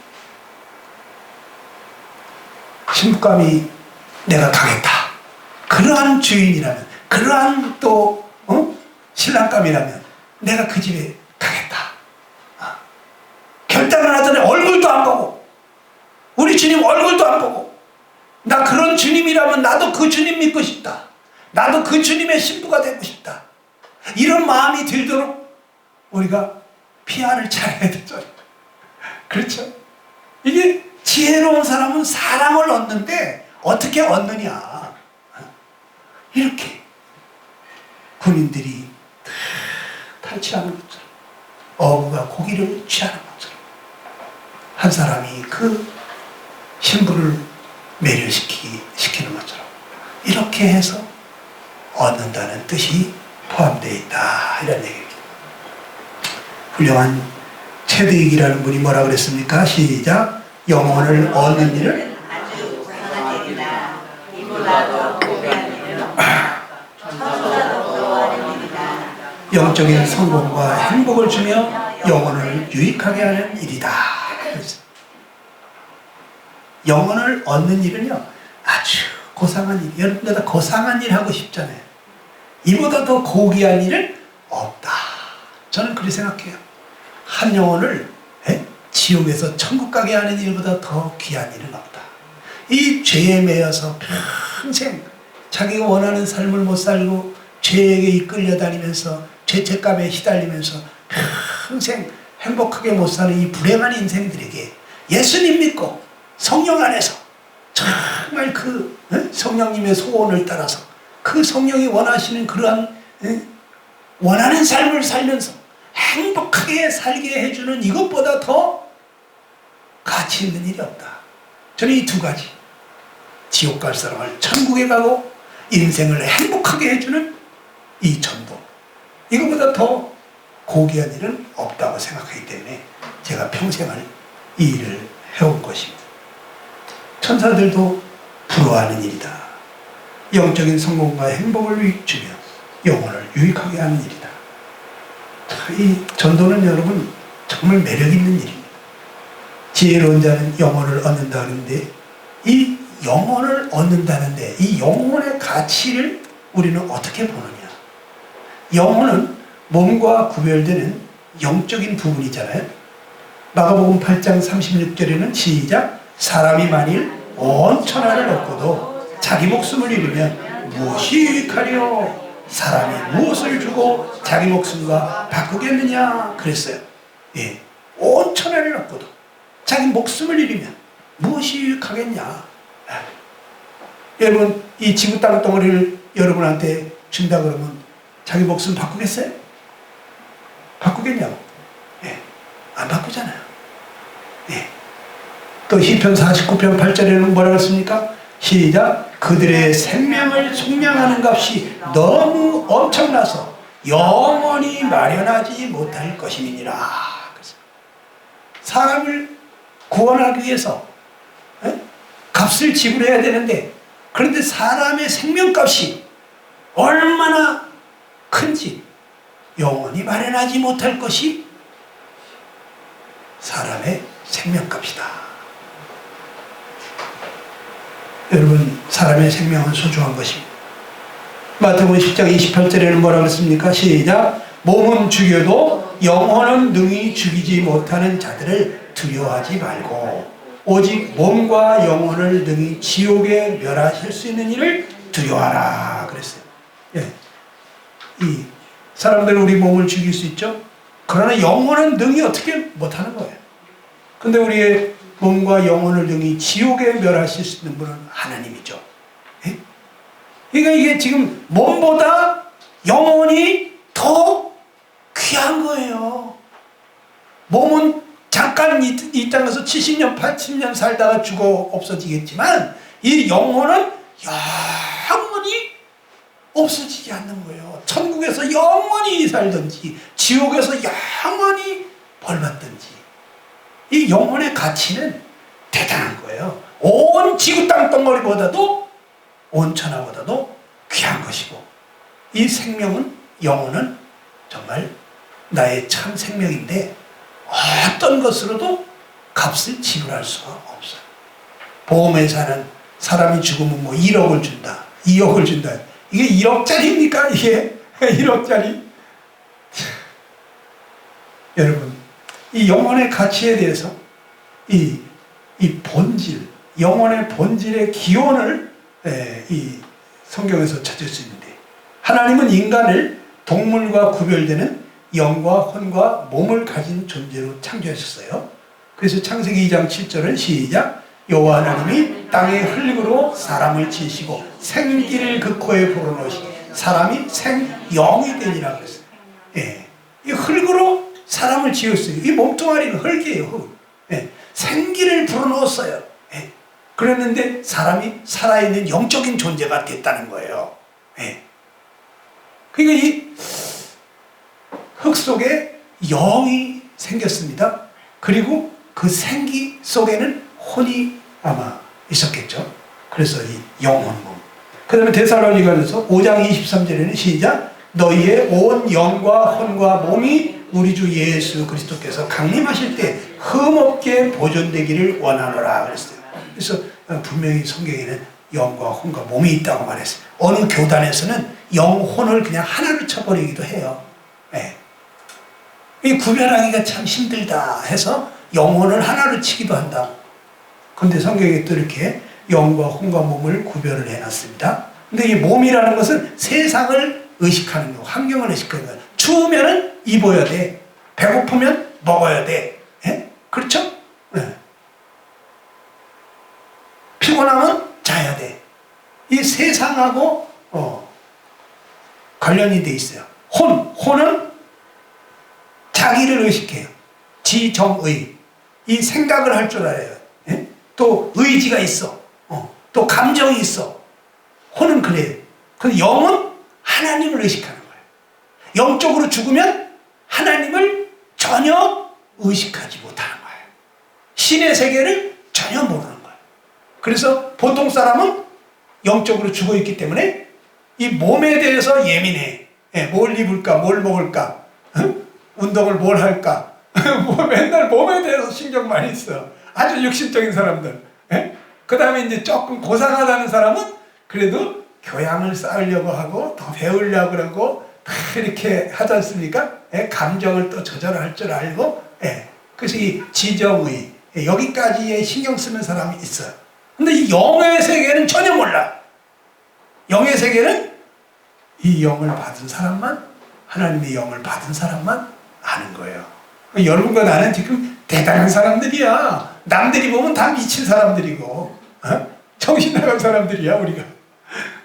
신부감이 내가 가겠다. 그러한 주인이라면, 그러한 또 신랑감이라면 내가 그 집에 가겠다. 결단을 하더니 얼굴도 안 보고, 우리 주님 얼굴도 안 보고, 나 그런 주님이라면 나도 그 주님 믿고 싶다. 나도 그 주님의 신부가 되고 싶다. 이런 마음이 들도록 우리가 피안을 차려야 되잖아요. 그렇죠? 이게 지혜로운 사람은 사랑을 얻는데 어떻게 얻느냐. 이렇게 군인들이 탈취하는 것처럼, 어부가 고기를 취하는 것처럼 한 사람이 그 신부를 매료시키는 것처럼 이렇게 해서 얻는다는 뜻이 포함되어 있다, 이런 얘기입니다. 훌륭한 체드익이라는 분이 뭐라 그랬습니까? 시작. 영혼을 얻는 일을 아주 불쌍한 일이다. 이보다도 고귀한 일은 없다. 천사도 부러워하는 일이다. 영적인 성공과 행복을 주며 영혼을 유익하게 하는 일이다. 영혼을 얻는 일은요, 아주 고상한 일. 여러분들 다 고상한 일 하고 싶잖아요. 이보다 더 고귀한 일은 없다. 저는 그렇게 생각해요. 한 영혼을 지옥에서 천국 가게 하는 일보다 더 귀한 일은 없다. 이 죄에 매여서 평생 자기가 원하는 삶을 못 살고 죄에게 이끌려 다니면서 죄책감에 시달리면서 평생 행복하게 못 사는 이 불행한 인생들에게 예수님 믿고 성령 안에서 정말 그 성령님의 소원을 따라서 그 성령이 원하시는 그러한 원하는 삶을 살면서 행복하게 살게 해주는 이것보다 더 가치 있는 일이 없다. 저는 이 두 가지, 지옥 갈 사람을 천국에 가고 인생을 행복하게 해주는 이 전도, 이것보다 더 고귀한 일은 없다고 생각하기 때문에 제가 평생을 이 일을 해온 것입니다. 천사들도 부러워하는 일이다. 영적인 성공과 행복을 주며 영혼을 유익하게 하는 일이다. 이 전도는 여러분 정말 매력 있는 일입니다. 지혜로운 자는 영혼을 얻는다 하는데, 이 영혼을 얻는다는데 이 영혼의 가치를 우리는 어떻게 보느냐. 영혼은 몸과 구별되는 영적인 부분이잖아요. 마가복음 8장 36절에는 시작. 사람이 만일 온 천하를 얻고도 자기 목숨을 잃으면 무엇이 유익하리요? 사람이 무엇을 주고 자기 목숨과 바꾸겠느냐 그랬어요. 예, 온 천하를 얻고도 자기 목숨을 잃으면 무엇이 유익하겠냐. 여러분, 이 지구 땅덩어리를 여러분한테 준다 그러면 자기 목숨 바꾸겠어요? 바꾸겠냐고? 예, 안 바꾸잖아요. 예. 또 시편 49편 8절에는 뭐라고 했습니까? 시작. 그들의 생명을 속량하는 값이 너무 엄청나서 영원히 마련하지 못할 것임이니라. 사람을 구원하기 위해서 값을 지불해야 되는데, 그런데 사람의 생명값이 얼마나 큰지 영원히 마련하지 못할 것이 사람의 생명값이다. 여러분, 사람의 생명은 소중한 것입니다. 마태복음 10장 28절에는 뭐라고 했습니까? 시작. 몸은 죽여도 영혼은 능히 죽이지 못하는 자들을 두려워하지 말고 오직 몸과 영혼을 능히 지옥에 멸하실 수 있는 일을 두려워하라 그랬어요. 예. 이 사람들은 우리 몸을 죽일 수 있죠. 그러나 영혼은 능히 어떻게 못하는 거예요. 근데 우리의 몸과 영혼을 능히 지옥에 멸하실 수 있는 분은 하나님이죠. 예? 그러니까 이게 지금 몸보다 영혼이 더 귀한 거예요. 몸은 잠깐 이 땅에서 70년, 80년 살다가 죽어 없어지겠지만 이 영혼은 영원히 없어지지 않는 거예요. 천국에서 영원히 살든지 지옥에서 영원히 벌받든지 이 영혼의 가치는 대단한 거예요. 온 지구 땅덩어리보다도 온 천하보다도 귀한 것이고, 이 생명은, 영혼은 정말 나의 참 생명인데 어떤 것으로도 값을 지불할 수가 없어요. 보험회사는 사람이 죽으면 뭐 1억을 준다, 2억을 준다. 이게 1억짜리입니까? 이게 1억짜리? 여러분, 이 영혼의 가치에 대해서 이 본질, 영혼의 본질의 기원을 이 성경에서 찾을 수 있는데, 하나님은 인간을 동물과 구별되는 영과 혼과 몸을 가진 존재로 창조하셨어요. 그래서 창세기 2장 7절은 시작. 여호와 하나님이 땅의 흙으로 사람을 지으시고 생기를 그 코에 불어넣으시고 사람이 생영이 되니라 그랬어요. 예. 이 흙으로 사람을 지었어요. 이 몸뚱아리는 흙이에요. 흙. 예. 생기를 불어넣었어요. 예. 그랬는데 사람이 살아있는 영적인 존재가 됐다는 거예요. 예. 그러니까 이 흙 속에 영이 생겼습니다. 그리고 그 생기 속에는 혼이 아마 있었겠죠. 그래서 이 영혼몸. 그 다음에 데살로니가전서 5장 23절에는 시작. 너희의 온 영과 혼과 몸이 우리 주 예수 그리스도께서 강림하실 때 흠없게 보존되기를 원하노라 그랬어요. 그래서 분명히 성경에는 영과 혼과 몸이 있다고 말했어요. 어느 교단에서는 영혼을 그냥 하나로 쳐버리기도 해요. 네. 이 구별하기가 참 힘들다 해서 영혼을 하나로 치기도 한다. 그런데 성경에 또 이렇게 영과 혼과 몸을 구별을 해놨습니다. 근데 이 몸이라는 것은 세상을 의식하는 거, 환경을 의식하는 거예요. 추우면 입어야 돼. 배고프면 먹어야 돼. 예? 그렇죠? 네. 피곤하면 자야 돼. 이 세상하고 관련이 돼 있어요. 혼은 자기를 의식해요. 지정의. 이 생각을 할 줄 알아요. 예? 또 의지가 있어. 또 감정이 있어. 혼은 그래요. 근데 영은 하나님을 의식하는 거예요. 영적으로 죽으면 하나님을 전혀 의식하지 못하는 거예요. 신의 세계를 전혀 모르는 거예요. 그래서 보통 사람은 영적으로 죽어있기 때문에 이 몸에 대해서 예민해. 예, 뭘 입을까, 뭘 먹을까, 운동을 뭘 할까. 맨날 몸에 대해서 신경 많이 써. 아주 육신적인 사람들. 예? 그 다음에 이제 조금 고상하다는 사람은 그래도 교양을 쌓으려고 하고 더 배우려고 하고 다 이렇게 하지 않습니까? 예? 감정을 또 조절할 줄 알고. 예. 그래서 이 지정의 여기까지에 신경 쓰는 사람이 있어요. 근데 이 영의 세계는 전혀 몰라. 영의 세계는 이 영을 받은 사람만, 하나님의 영을 받은 사람만 아는 거예요. 여러분과 나는 지금 대단한 사람들이야. 남들이 보면 다 미친 사람들이고 정신 나간 사람들이야. 우리가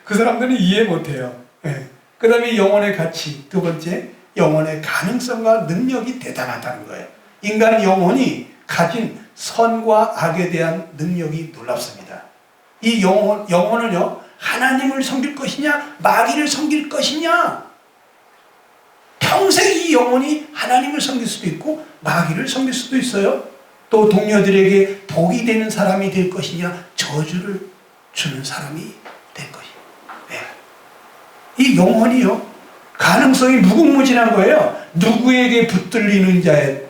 그 사람들은 이해 못해요. 예. 그 다음에 영혼의 가치, 두 번째 영혼의 가능성과 능력이 대단하다는 거예요. 인간의 영혼이 가진 선과 악에 대한 능력이 놀랍습니다. 이 영혼은요, 하나님을 섬길 것이냐 마귀를 섬길 것이냐, 평생 이 영혼이 하나님을 섬길 수도 있고 마귀를 섬길 수도 있어요. 또 동료들에게 복이 되는 사람이 될 것이냐 저주를 주는 사람이 될 것이냐. 네. 이 영혼이요, 가능성이 무궁무진한 거예요. 누구에게 붙들리느냐에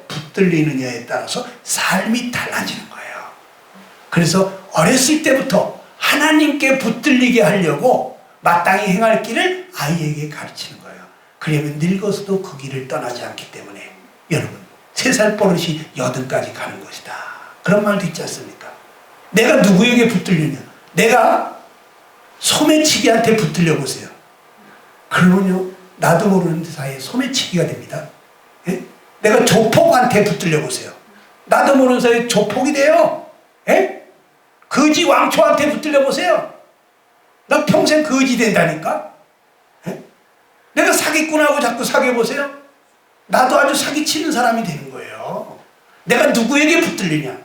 따라서 삶이 달라지는 거예요. 그래서 어렸을 때부터 하나님께 붙들리게 하려고 마땅히 행할 길을 아이에게 가르치는 거예요. 그러면 늙어서도 그 길을 떠나지 않기 때문에 여러분 3살 버릇이 80까지 가는 것이다. 그런 말도 있지 않습니까? 내가 누구에게 붙들리냐. 내가 소매치기한테 붙들려 보세요. 그러면요 나도 모르는 사이에 소매치기가 됩니다. 예? 내가 조폭한테 붙들려 보세요. 나도 모르는 사이에 조폭이 돼요. 예? 거지 왕초한테 붙들려 보세요. 나 평생 거지 된다니까. 예? 내가 사기꾼하고 자꾸 사귀어보세요. 나도 아주 사기치는 사람이 되는 거예요. 내가 누구에게 붙들리냐.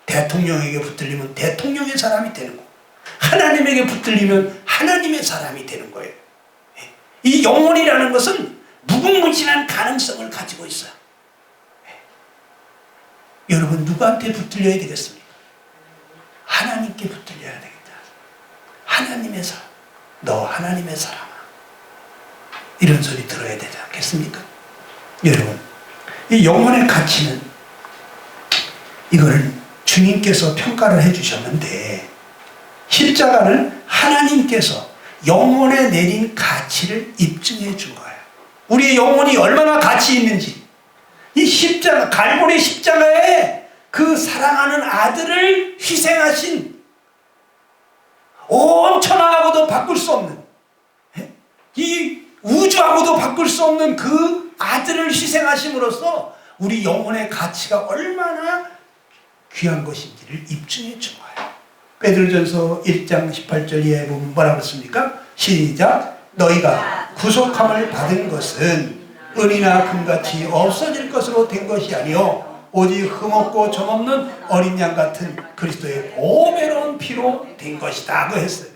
대통령에게 붙들리면 대통령의 사람이 되는 거고, 하나님에게 붙들리면 하나님의 사람이 되는 거예요. 예? 이 영혼이라는 것은 무궁무진한 가능성을 가지고 있어요. 예? 여러분 누구한테 붙들려야 되겠습니까? 하나님께 붙들려야 되겠다. 하나님의 사람, 너 하나님의 사람아, 이런 소리 들어야 되지 않겠습니까? 여러분, 이 영혼의 가치는 이거를 주님께서 평가를 해주셨는데, 십자가는 하나님께서 영혼에 내린 가치를 입증해 준 거예요. 우리의 영혼이 얼마나 가치 있는지, 이 십자가, 갈보리 십자가에 그 사랑하는 아들을 희생하신 온 천하하고도 바꿀 수 없는 이 우주하고도 바꿀 수 없는 그 아들을 희생하심으로써 우리 영혼의 가치가 얼마나 귀한 것인지를 입증해 준 거예요. 베드로전서 1장 18절에 보면 뭐라고 했습니까? 시작. 너희가 구속함을 받은 것은 은이나 금같이 없어질 것으로 된 것이 아니요 오직 흠없고 점없는 어린 양 같은 그리스도의 보배로운 피로 된 것이다 그 했어요.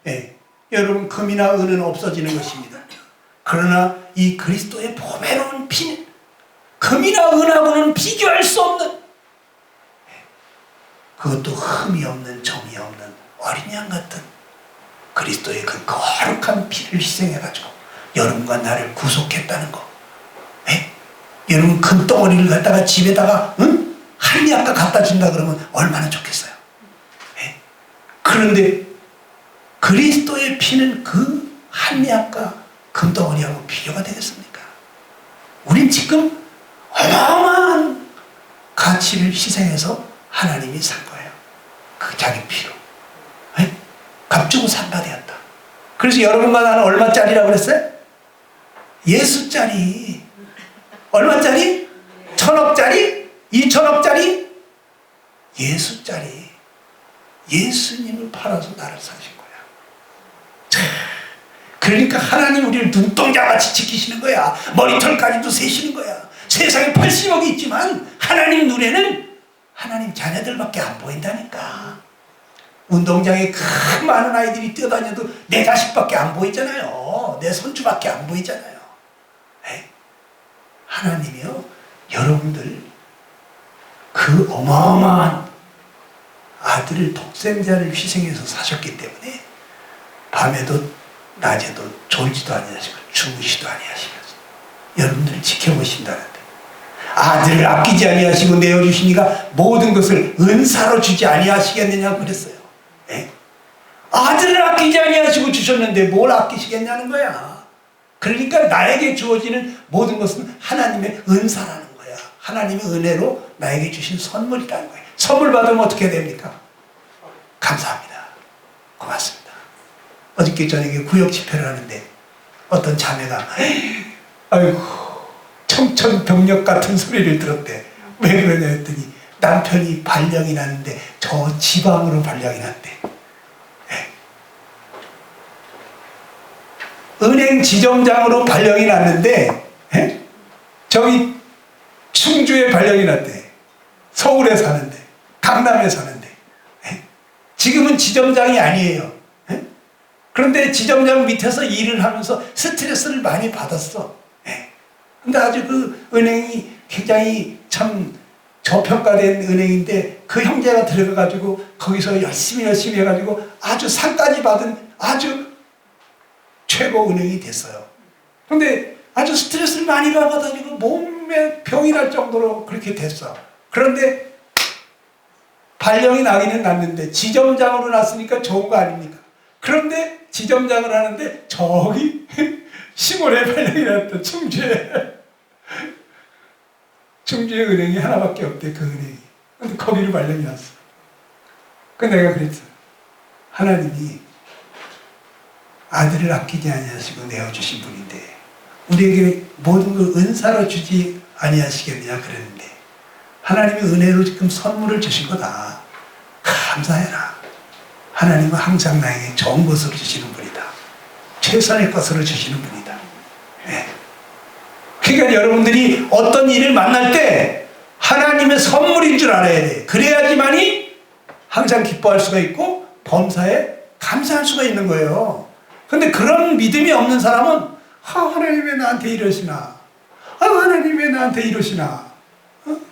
예. 여러분, 금이나 은은 없어지는 것입니다. 그러나 이 그리스도의 보배로운 피는 금이나 은하고는 비교할 수 없는, 그것도 흠이 없는 점이 없는 어린 양 같은 그리스도의 그 거룩한 피를 희생해가지고 여러분과 나를 구속했다는 거. 에? 여러분, 금덩어리를 갖다가 집에다가 한리아까 갖다 준다 그러면 얼마나 좋겠어요. 에? 그런데 그리스도의 피는 그 한리아까 금덩어리하고 비교가 되겠습니까? 우린 지금 어마어마한 가치를 희생해서 하나님이 산 거예요. 그 자기 피로. 에? 값주고 산바 되었다. 그래서 여러분과 나는 얼마짜리라고 그랬어요? 예수짜리. 얼마짜리? 1,000억짜리? 2,000억짜리? 예수짜리. 예수님을 팔아서 나를 사신 거야. 참. 그러니까 하나님 우리를 눈동자같이 지키시는 거야. 머리털까지도 세시는 거야. 세상에 80억이 있지만 하나님 눈에는 하나님 자녀들밖에 안 보인다니까. 운동장에 큰 많은 아이들이 뛰어다녀도 내 자식밖에 안 보이잖아요. 내 손주밖에 안 보이잖아요. 에이? 하나님이요, 여러분들 그 어마어마한 아들을, 독생자를 희생해서 사셨기 때문에 밤에도 낮에도 졸지도 아니하시고 주무시도 아니하시면서 여러분들을 지켜보신다는데, 아들을 아끼지 아니하시고 내어주시니까 모든 것을 은사로 주지 아니하시겠느냐고 그랬어요. 에? 아들을 아끼지 아니하시고 주셨는데 뭘 아끼시겠냐는 거야. 그러니까 나에게 주어지는 모든 것은 하나님의 은사라는 거야. 하나님의 은혜로 나에게 주신 선물이라는 거예요. 선물 받으면 어떻게 됩니까? 감사합니다. 고맙습니다. 어저께 저녁에 구역 집회를 하는데 어떤 자매가 아이고 청천벽력 같은 소리를 들었대. 왜 그러냐 했더니 남편이 발령이 났는데 저 지방으로 발령이 났대. 네. 은행 지점장으로 발령이 났는데 네? 저기 충주에 발령이 났대. 서울에 사는데, 강남에 사는데. 네? 지금은 지점장이 아니에요. 네? 그런데 지점장 밑에서 일을 하면서 스트레스를 많이 받았어. 네? 근데 아주 그 은행이 굉장히 참 저평가된 은행인데 그 형제가 들어가가지고 거기서 열심히 해가지고 아주 상까지 받은 아주 최고 은행이 됐어요. 그런데 아주 스트레스를 많이 받아가지고 몸에 병이 날 정도로 그렇게 됐어. 그런데 발령이 나기는 났는데 지점장으로 났으니까 좋은 거 아닙니까? 그런데 지점장을 하는데 저기 시골에 발령이 났다. 충주에 은행이 하나밖에 없대. 그 은행이. 근데 거기로 발령이 났어. 그 내가 그랬어. 하나님이 아들을 아끼지 아니하시고 내어주신 분인데 우리에게 모든 걸 은사로 주지 아니하시겠느냐 그랬는데 하나님의 은혜로 지금 선물을 주신 거다. 감사해라. 하나님은 항상 나에게 좋은 것으로 주시는 분이다. 최선의 것으로 주시는 분이다. 네. 그러니까 여러분들이 어떤 일을 만날 때 하나님의 선물인 줄 알아야 돼. 그래야지만이 항상 기뻐할 수가 있고 범사에 감사할 수가 있는 거예요. 근데 그런 믿음이 없는 사람은 하나님 왜 나한테 이러시나? 하나님 왜 나한테 이러시나?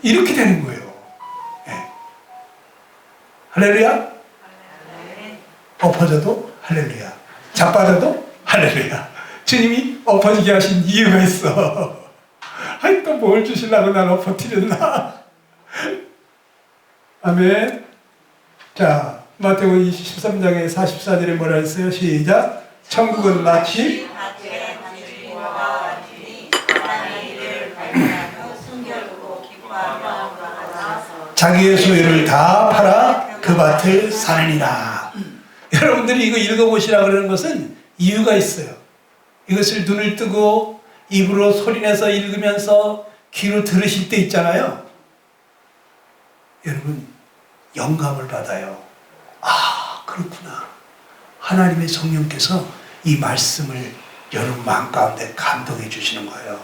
이렇게 되는 거예요. 네. 할렐루야? 엎어져도 할렐루야. 자빠져도 할렐루야. 주님이 엎어지게 하신 이유가 있어. 아이, 또 뭘 주시려고 날 엎어뜨렸나? 아멘. 자, 마태복음 13장의 44절에 뭐라 했어요? 시작. 천국은 마치 자기의 소유를 다 팔아 그 밭을 사느니라. 여러분들이 이거 읽어보시라 그러는 것은 이유가 있어요. 이것을 눈을 뜨고 입으로 소리내서 읽으면서 귀로 들으실 때 있잖아요. 여러분 영감을 받아요. 아, 그렇구나. 하나님의 성령께서 이 말씀을 여러분 마음 가운데 감동해 주시는 거예요.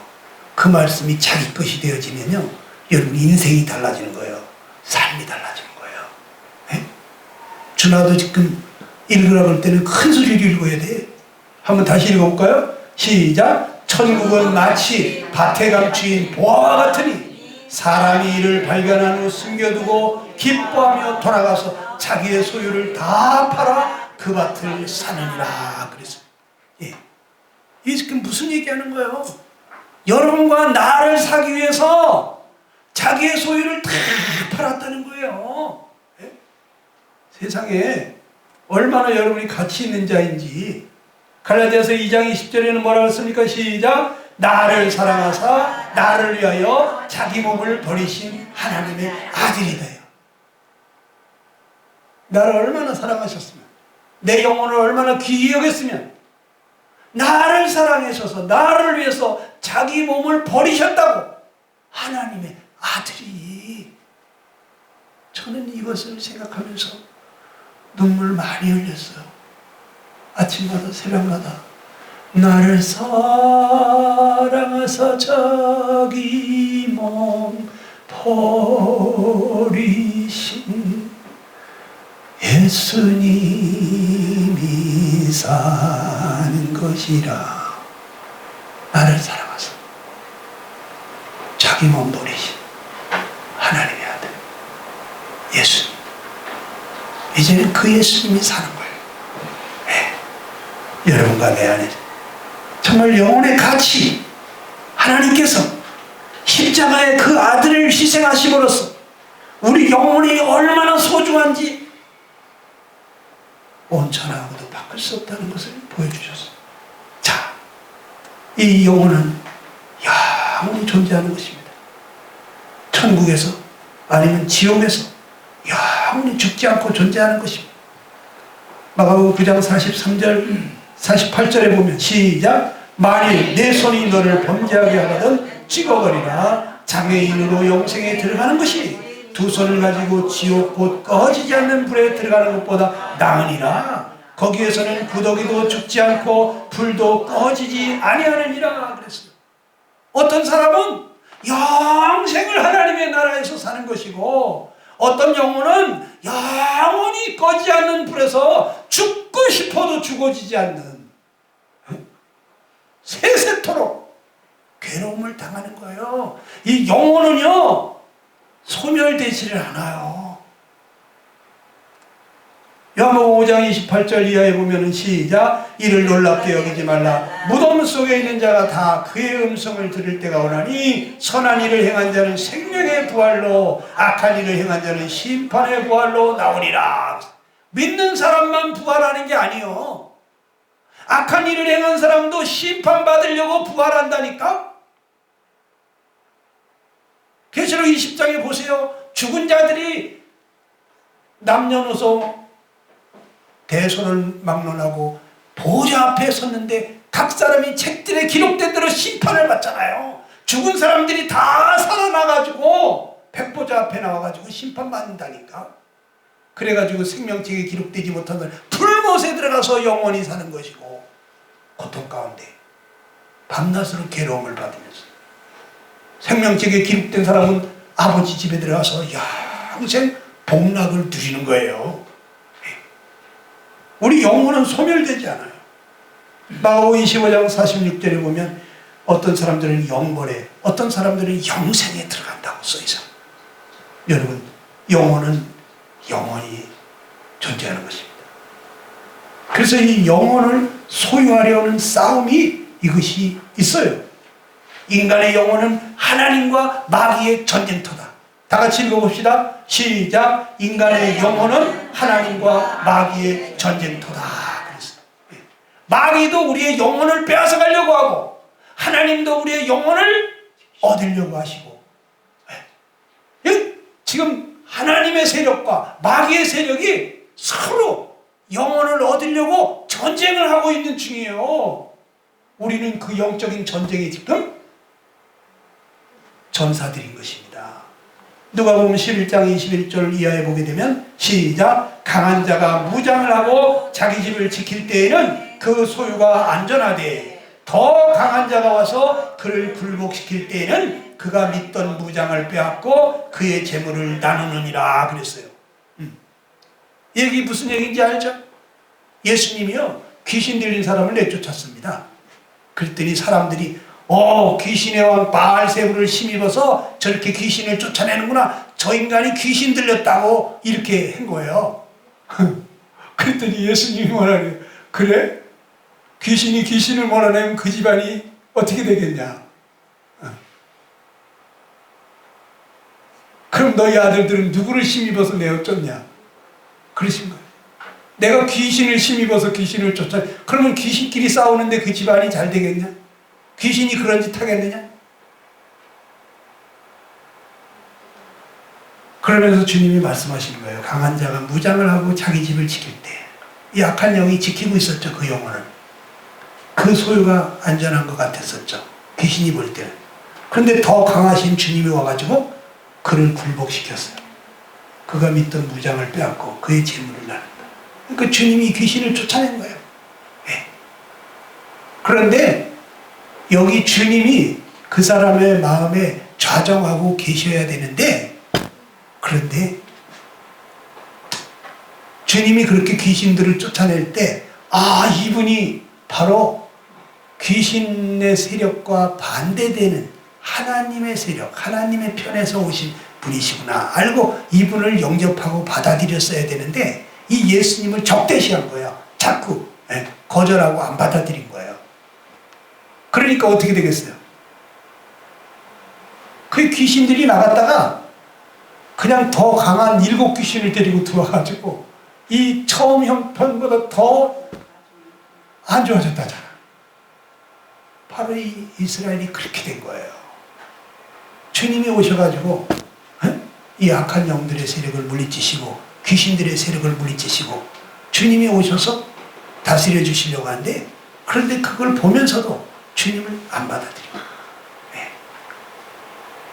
그 말씀이 자기 것이 되어지면요, 여러분 인생이 달라지는 거예요. 삶이 달라지는 거예요. 네? 준하도 지금 읽으라고 할 때는 큰 소리로 읽어야 돼. 한번 다시 읽어볼까요? 시작. 천국은 마치 밭에 감추인 보화와 같으니 사람이 이를 발견한 후 숨겨두고 기뻐하며 돌아가서 자기의 소유를 다 팔아 그 밭을 사느니라. 그래서 이게 지금 무슨 얘기하는 거예요? 여러분과 나를 사기 위해서 자기의 소유를 다 팔았다는 거예요. 예? 세상에 얼마나 여러분이 가치 있는 자인지. 갈라디아서 2장 20절에는 뭐라고 했습니까? 시작. 나를 사랑하사 나를 위하여 자기 몸을 버리신 하나님의 아들이다요. 나를 얼마나 사랑하셨으면, 내 영혼을 얼마나 귀히 여겼으면 나를 사랑하셔서 나를 위해서 자기 몸을 버리셨다고. 하나님의 아들이. 저는 이것을 생각하면서 눈물 많이 흘렸어요. 아침마다 새벽마다 나를 사랑하사 자기 몸 버리신 예수님이 사는 것이라. 나를 사랑하사 자기 몸 버리신 하나님의 아들 예수님. 이제는 그 예수님이 사는 거예요. 네. 여러분과 내 안에 정말 영혼의 가치, 하나님께서 십자가에 그 아들을 희생하심으로써 우리 영혼이 얼마나 소중한지 온 천하하고도 바꿀 수 없다는 것을 보여주셨어요. 자, 이 영혼은 영원히 존재하는 것입니다. 천국에서 아니면 지옥에서 영원히 죽지 않고 존재하는 것입니다. 마가복음 9장 43절 48절에 보면 시작. 만일 내 손이 너를 범죄하게 하거든 찍어버리라. 장애인으로 영생에 들어가는 것이 두 손을 가지고 지옥 곧 꺼지지 않는 불에 들어가는 것보다 나으니라. 거기에서는 구더기도 죽지 않고 불도 꺼지지 아니하느니라. 그랬어요. 어떤 사람은 영생을 하나님의 나라에서 사는 것이고, 어떤 영혼은 영원히 꺼지지 않는 불에서 죽고 싶어도 죽어지지 않는 세세토록 괴로움을 당하는 거예요. 이 영혼은요 소멸되지를 않아요. 요한복음 5장 28절 이하에 보면 시작. 이를 놀랍게 여기지 말라. 무덤 속에 있는 자가 다 그의 음성을 들을 때가 오나니 선한 일을 행한 자는 생명의 부활로 악한 일을 행한 자는 심판의 부활로 나오리라. 믿는 사람만 부활하는 게 아니요, 악한 일을 행한 사람도 심판받으려고 부활한다니까. 계시록 20장에 보세요. 죽은 자들이 남녀노소 대소를 막론하고 보좌 앞에 섰는데 각 사람이 책들에 기록된 대로 심판을 받잖아요. 죽은 사람들이 다 살아나가지고 백보좌 앞에 나와가지고 심판받는다니까. 그래가지고 생명책에 기록되지 못한 풀못에 들어가서 영원히 사는 것이고, 고통 가운데 밤낮으로 괴로움을 받으면서, 생명책에 기록된 사람은 아버지 집에 들어가서 영생 복락을 누리는 거예요. 우리 영혼은 소멸되지 않아요. 마가복음 25장 46절에 보면 어떤 사람들은 영벌에, 어떤 사람들은 영생에 들어간다고 써있어요. 여러분, 영혼은 영원히 존재하는 것입니다. 그래서 이 영혼을 소유하려는 싸움이 이것이 있어요. 인간의 영혼은 하나님과 마귀의 전쟁터다. 다 같이 읽어봅시다. 시작. 인간의 영혼은 하나님과 마귀의 전쟁터다. 그랬어요. 마귀도 우리의 영혼을 빼앗아 가려고 하고, 하나님도 우리의 영혼을 얻으려고 하시고, 지금 하나님의 세력과 마귀의 세력이 서로 영혼을 얻으려고 전쟁을 하고 있는 중이에요. 우리는 그 영적인 전쟁에 지금 전사들인 것입니다. 누가복음 11장 21절 이하에 보게 되면 시작. 강한 자가 무장을 하고 자기 집을 지킬 때에는 그 소유가 안전하되 더 강한 자가 와서 그를 굴복시킬 때에는 그가 믿던 무장을 빼앗고 그의 재물을 나누느니라 그랬어요. 얘기 무슨 얘기인지 알죠? 예수님이요 귀신 들린 사람을 내쫓았습니다. 그랬더니 사람들이 귀신의 왕 바알세불을 힘입어서 저렇게 귀신을 쫓아내는구나. 저 인간이 귀신 들렸다고 이렇게 한 거예요. 그랬더니 예수님이 뭐라래요? 그래? 귀신이 귀신을 몰아내면 그 집안이 어떻게 되겠냐? 그럼 너희 아들들은 누구를 힘입어서 내어쫓냐? 그러신 거예요. 내가 귀신을 힘입어서 귀신을 쫓아, 그러면 귀신끼리 싸우는데 그 집안이 잘 되겠냐? 귀신이 그런 짓 하겠느냐? 그러면서 주님이 말씀하시는 거예요. 강한 자가 무장을 하고 자기 집을 지킬 때 이 약한 영이 지키고 있었죠. 그 영혼을. 그 소유가 안전한 것 같았었죠. 귀신이 볼 때는. 그런데 더 강하신 주님이 와가지고 그를 굴복시켰어요. 그가 믿던 무장을 빼앗고 그의 재물을 나눈다. 그러니까 주님이 귀신을 쫓아낸 거예요. 네. 그런데 여기 주님이 그 사람의 마음에 좌정하고 계셔야 되는데, 그런데 주님이 그렇게 귀신들을 쫓아낼 때 이분이 바로 귀신의 세력과 반대되는 하나님의 세력, 하나님의 편에서 오신 분이시구나 알고 이분을 영접하고 받아들였어야 되는데 이 예수님을 적대시한 거예요. 자꾸 거절하고 안 받아들인 거예요. 그러니까 어떻게 되겠어요? 그 귀신들이 나갔다가 그냥 더 강한 7 귀신을 데리고 들어와가지고 이 처음 형편보다 더 안 좋아졌다잖아. 바로 이 이스라엘이 그렇게 된 거예요. 주님이 오셔가지고 이 악한 영들의 세력을 물리치시고 귀신들의 세력을 물리치시고 주님이 오셔서 다스려 주시려고 하는데, 그런데 그걸 보면서도 주님을 안 받아들이고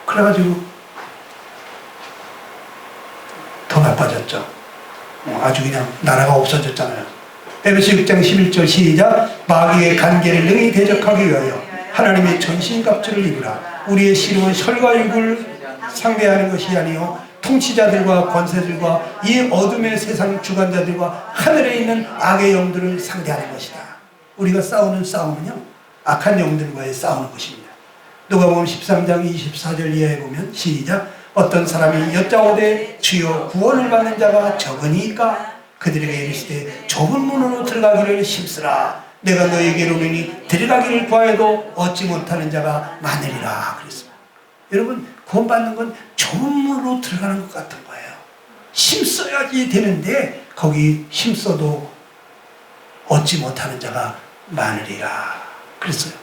그래가지고 더 나빠졌죠. 아주 그냥 나라가 없어졌잖아요. 에베소 6장 11절 시작. 마귀의 간계를 능히 대적하기 위하여 하나님의 전신갑주를 입으라. 우리의 씨름은 혈과 육을 상대하는 것이 아니요 통치자들과 권세들과 이 어둠의 세상 주관자들과 하늘에 있는 악의 영들을 상대하는 것이다. 우리가 싸우는 싸움은요 악한 영들과의 싸우는 것입니다. 누가복음 13장 24절 이하에 보면 시작. 어떤 사람이 여짜오되 주여 구원을 받는 자가 적으니까 그들에게 이르시되 좁은 문으로 들어가기를 힘쓰라. 내가 너에게로 오니 들어가기를 구하여도 얻지 못하는 자가 많으리라 그랬습니다. 여러분 구원받는 건 좁은 문으로 들어가는 것 같은 거예요. 힘써야지 되는데 거기 힘써도 얻지 못하는 자가 많으리라 그랬어요.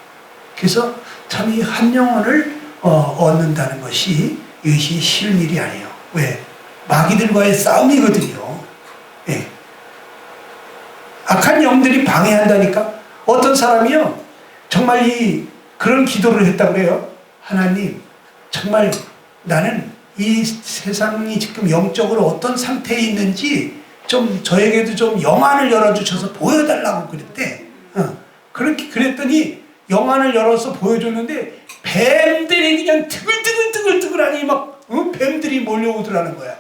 그래서 참 이 한 영혼을 얻는다는 것이 이것이 쉬운 일이 아니에요. 왜? 마귀들과의 싸움이거든요. 예. 악한 영들이 방해한다니까. 어떤 사람이요 정말 그런 기도를 했다고 그래요. 하나님 정말 나는 이 세상이 지금 영적으로 어떤 상태에 있는지 좀 저에게도 좀 영안을 열어주셔서 보여달라고 그랬대. 그렇게 그랬더니 영안을 열어서 보여줬는데 뱀들이 그냥 뜨글뜨글뜨글뜨글하니 막 뱀들이 몰려오더라는 거야.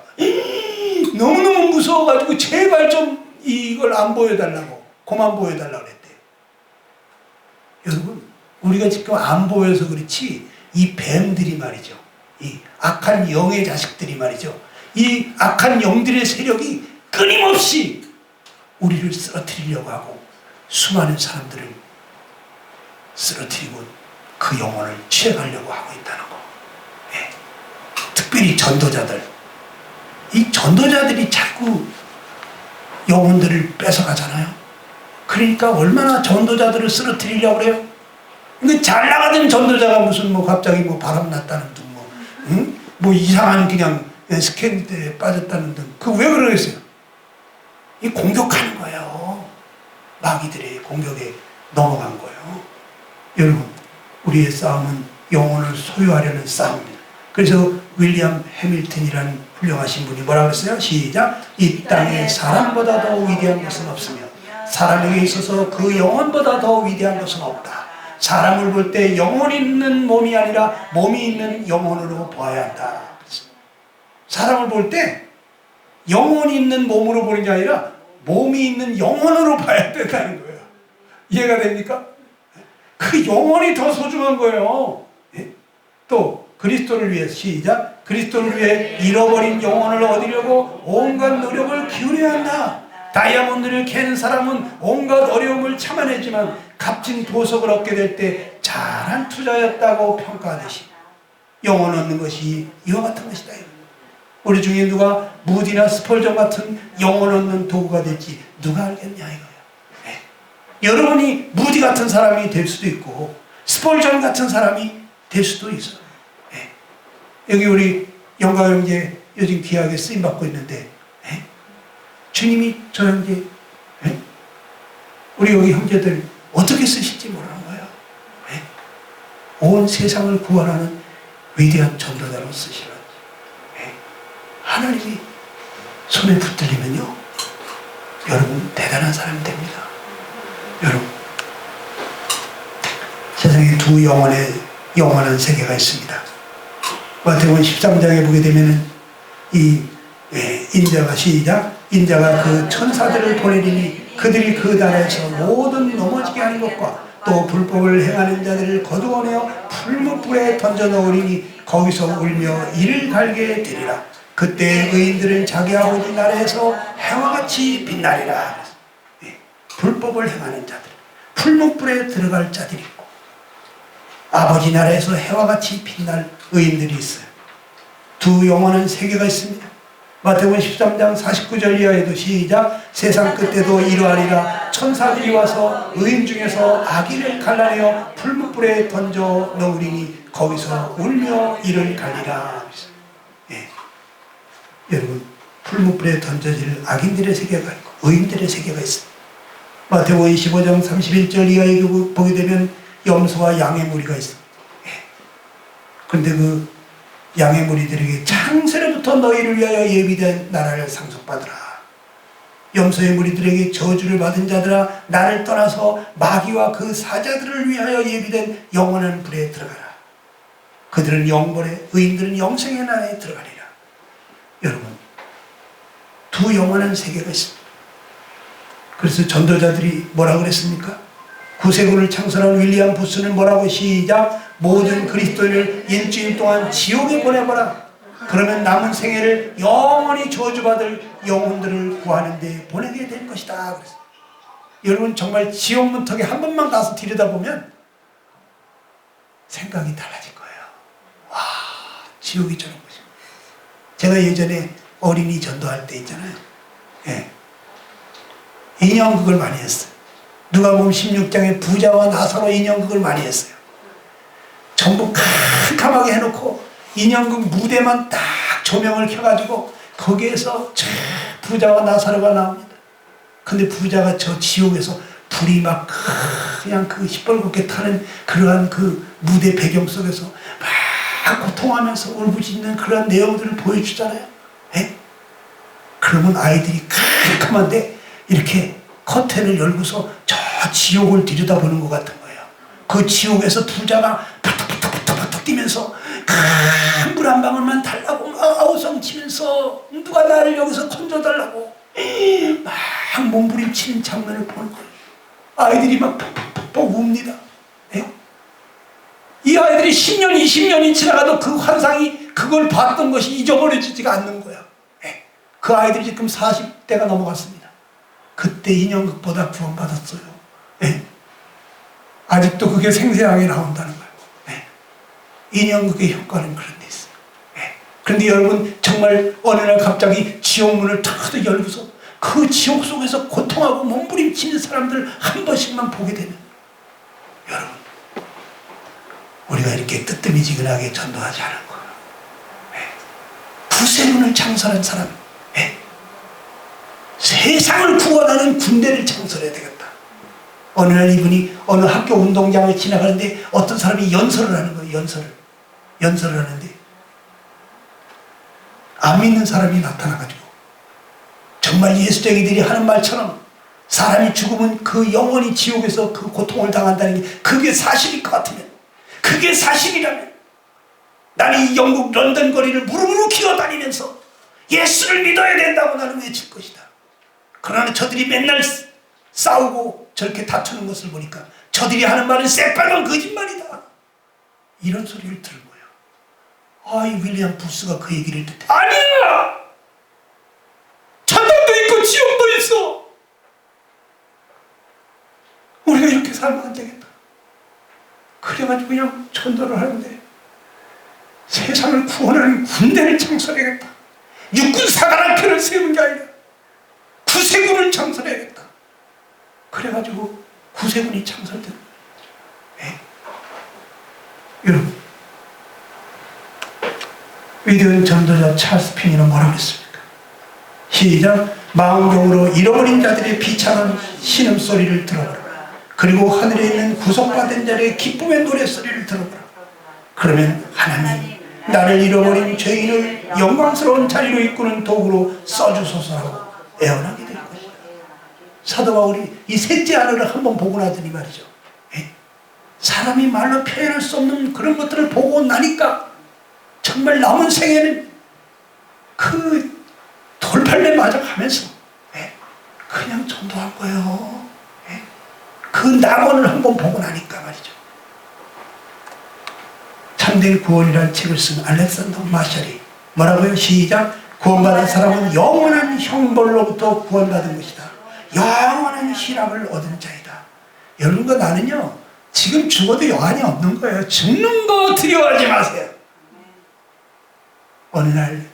너무너무 무서워가지고 제발 좀 이걸 안 보여달라고, 그만 보여달라고 그랬대. 여러분 우리가 지금 안 보여서 그렇지 이 뱀들이 말이죠, 이 악한 영의 자식들이 말이죠, 이 악한 영들의 세력이 끊임없이 우리를 쓰러뜨리려고 하고 수많은 사람들을 쓰러뜨리고 그 영혼을 취해가려고 하고 있다는 거. 네. 특별히 전도자들, 이 전도자들이 자꾸 영혼들을 뺏어가잖아요. 그러니까 얼마나 전도자들을 쓰러뜨리려고 그래요. 근데 잘 나가던 전도자가 무슨 갑자기 바람 났다는 등 뭐 이상한 그냥 스캔들에 빠졌다는 등 그 왜 그러겠어요? 이 공격하는 거예요. 마귀들의 공격에 넘어간 거예요. 여러분, 우리의 싸움은 영혼을 소유하려는 싸움입니다. 그래서 윌리엄 해밀턴이라는 훌륭하신 분이 뭐라고 했어요? 시작! 이 땅에 사람보다 더 위대한 것은 없으며 사람에게 있어서 그 영혼보다 더 위대한 것은 없다. 사람을 볼 때 영혼이 있는 몸이 아니라 몸이 있는 영혼으로 보아야 한다. 사람을 볼 때 영혼이 있는 몸으로 보는 게 아니라 몸이 있는 영혼으로 봐야 된다는 거예요. 이해가 됩니까? 그 영혼이 더 소중한 거예요. 또 그리스도를 위해 시작! 그리스도를 위해 잃어버린 영혼을 얻으려고 온갖 노력을 기울여야 한다. 다이아몬드를 캐는 사람은 온갖 어려움을 참아내지만 값진 보석을 얻게 될 때 잘한 투자였다고 평가하듯이 영혼 얻는 것이 이와 같은 것이다. 우리 중에 누가 무디나 스펄전 같은 영혼 얻는 도구가 될지 누가 알겠냐 이거예요. 네. 여러분이 무디 같은 사람이 될 수도 있고 스펄전 같은 사람이 될 수도 있어요. 네. 여기 우리 영가 형제 요즘 귀하게 쓰임받고 있는데 네. 주님이 저 형제 네? 우리 여기 형제들 어떻게 쓰실지 모르는 거예요. 네? 온 세상을 구원하는 위대한 전도자로 쓰시는 네? 하나님이 손에 붙들리면요 여러분 대단한 사람이 됩니다. 여러분 세상에 두 영원한 세계가 있습니다. 마태복음 13장에 보게 되면은 이 인자가 시작! 인자가 그 천사들을 보내리니 그들이 그 나라에서 모든 넘어지게 하는 것과 또 불법을 행하는 자들을 거두어내어 풀무불에 던져 넣으리니 거기서 울며 이를 갈게 되리라. 그때 의인들은 자기 아버지 나라에서 해와같이 빛나리라. 불법을 행하는 자들, 풀무불에 들어갈 자들이 있고 아버지 나라에서 해와같이 빛날 의인들이 있어요. 두 영원한 세계가 있습니다. 마태복음 13장 49절 이하에도 시작! 세상 끝에도 이러하리라. 천사들이 와서 의인 중에서 악인을 갈라내어 풀무불에 던져 넣으리니 거기서 울며 이를 갈리라. 예. 여러분 풀무불에 던져질 악인들의 세계가 있고 의인들의 세계가 있습니다. 마태복음 25장 31절 이하에 보게 되면 염소와 양의 무리가 있습니다. 예. 그런데 그 양의 무리들에게 창세로부터 너희를 위하여 예비된 나라를 상속받으라. 염소의 무리들에게 저주를 받은 자들아 나를 떠나서 마귀와 그 사자들을 위하여 예비된 영원한 불에 들어가라. 그들은 영벌에 의인들은 영생의 나라에 들어가리라. 여러분 두 영원한 세계가 있습니다. 그래서 전도자들이 뭐라고 그랬습니까? 구세군을 창설한 윌리엄 부스는 뭐라고 시작! 모든 그리스도인을 일주일 동안 지옥에 보내보라. 그러면 남은 생애를 영원히 저주받을 영혼들을 구하는 데 보내게 될 것이다. 그랬어요. 여러분 정말 지옥 문턱에 한 번만 가서 들여다보면 생각이 달라질 거예요. 와, 지옥이 저런 것이. 제가 예전에 어린이 전도할 때 있잖아요. 예. 인형극을 많이 했어요. 누가복음 16장에 부자와 나사로 인형극을 많이 했어요. 전부 캄캄하게 해놓고 인형극 무대만 딱 조명을 켜가지고 거기에서 저 부자와 나사로가 나옵니다. 근데 부자가 저 지옥에서 불이 막 그냥 그 시뻘겋게 타는 그러한 그 무대 배경 속에서 막 고통하면서 울부짖는 그런 내용들을 보여주잖아요. 에? 그러면 아이들이 캄캄한데 이렇게 커튼을 열고서 저 지옥을 들여다보는 것 같은 거예요. 그 지옥에서 부자가 팍팍팍팍팍 뛰면서 큰 물 한 방울만 달라고 막 아우성치면서 누가 나를 여기서 건져달라고 막 몸부림치는 장면을 보는 거예요. 아이들이 막 팍팍팍 웁니다. 네? 이 아이들이 10년, 20년이 지나가도 그 환상이 그걸 봤던 것이 잊어버려지지가 않는 거야. 네? 그 아이들이 지금 40대가 넘어갔습니다. 그때 인형극보다 구원받았어요. 네? 아직도 그게 생생하게 나온다는 거예요. 네? 인형극의 효과는 그런 데 있어요. 네? 그런데 여러분 정말 어느 날 갑자기 지옥문을 탁 열고서 그 지옥 속에서 고통하고 몸부림치는 사람들 한 번씩만 보게 되면 여러분 우리가 이렇게 뜨뜨미지근하게 전도하지 않은 거예요. 네? 구세군을 창설한 사람, 네? 세상을 구원하는 군대를 창설해야 되겠다. 어느 날 이분이 어느 학교 운동장을 지나가는데 어떤 사람이 연설을 하는 거예요. 연설을 하는데 안 믿는 사람이 나타나가지고 정말 예수쟁이들이 하는 말처럼 사람이 죽으면 그 영원히 지옥에서 그 고통을 당한다는 게 그게 사실일 것 같으면, 그게 사실이라면 나는 이 영국 런던 거리를 무릎으로 기어다니면서 예수를 믿어야 된다고 나는 외칠 것이다. 그러나 저들이 맨날 싸우고 저렇게 다투는 것을 보니까 저들이 하는 말은 새빨간 거짓말이다, 이런 소리를 들은 거예요. 이 윌리엄 부스가 그 얘기를 듣고, 아니야! 천당도 있고 지옥도 있어! 우리가 이렇게 살면 안 되겠다. 그래가지고 그냥 전도를 하는데 세상을 구원하는 군대를 창설해야겠다. 육군 사관학교를 세우는 게 아니라 구세군을 창설해야겠다. 그래가지고 구세군이 창설된 거예요. 네? 여러분, 위대한 전도자 찰스 핀이는 뭐라고 했습니까? 시작. 망경으로 잃어버린 자들의 비참한 신음소리를 들어보라. 그리고 하늘에 있는 구속받은 자들의 기쁨의 노래소리를 들어보라. 그러면 하나님 나를 잃어버린 죄인을 영광스러운 자리로 이끄는 도구로 써주소서라고 애원하게 될 것이다. 사도 바울이 이 셋째 하늘을 한번 보고 나더니 말이죠. 사람이 말로 표현할 수 없는 그런 것들을 보고 나니까 정말 남은 생에는 그 돌팔레 맞아가면서 그냥 전도한 거예요. 그 낙원을 한번 보고 나니까 말이죠. 참된 구원이라는 책을 쓴 알렉산더 마샬이 뭐라고요? 시작. 구원받은 사람은 영원한 형벌로부터 구원받은 것이다. 영원한 희락을 얻은 자이다. 여러분과 나는요, 지금 죽어도 여한이 없는 거예요. 죽는 거 두려워하지 마세요. 어느 날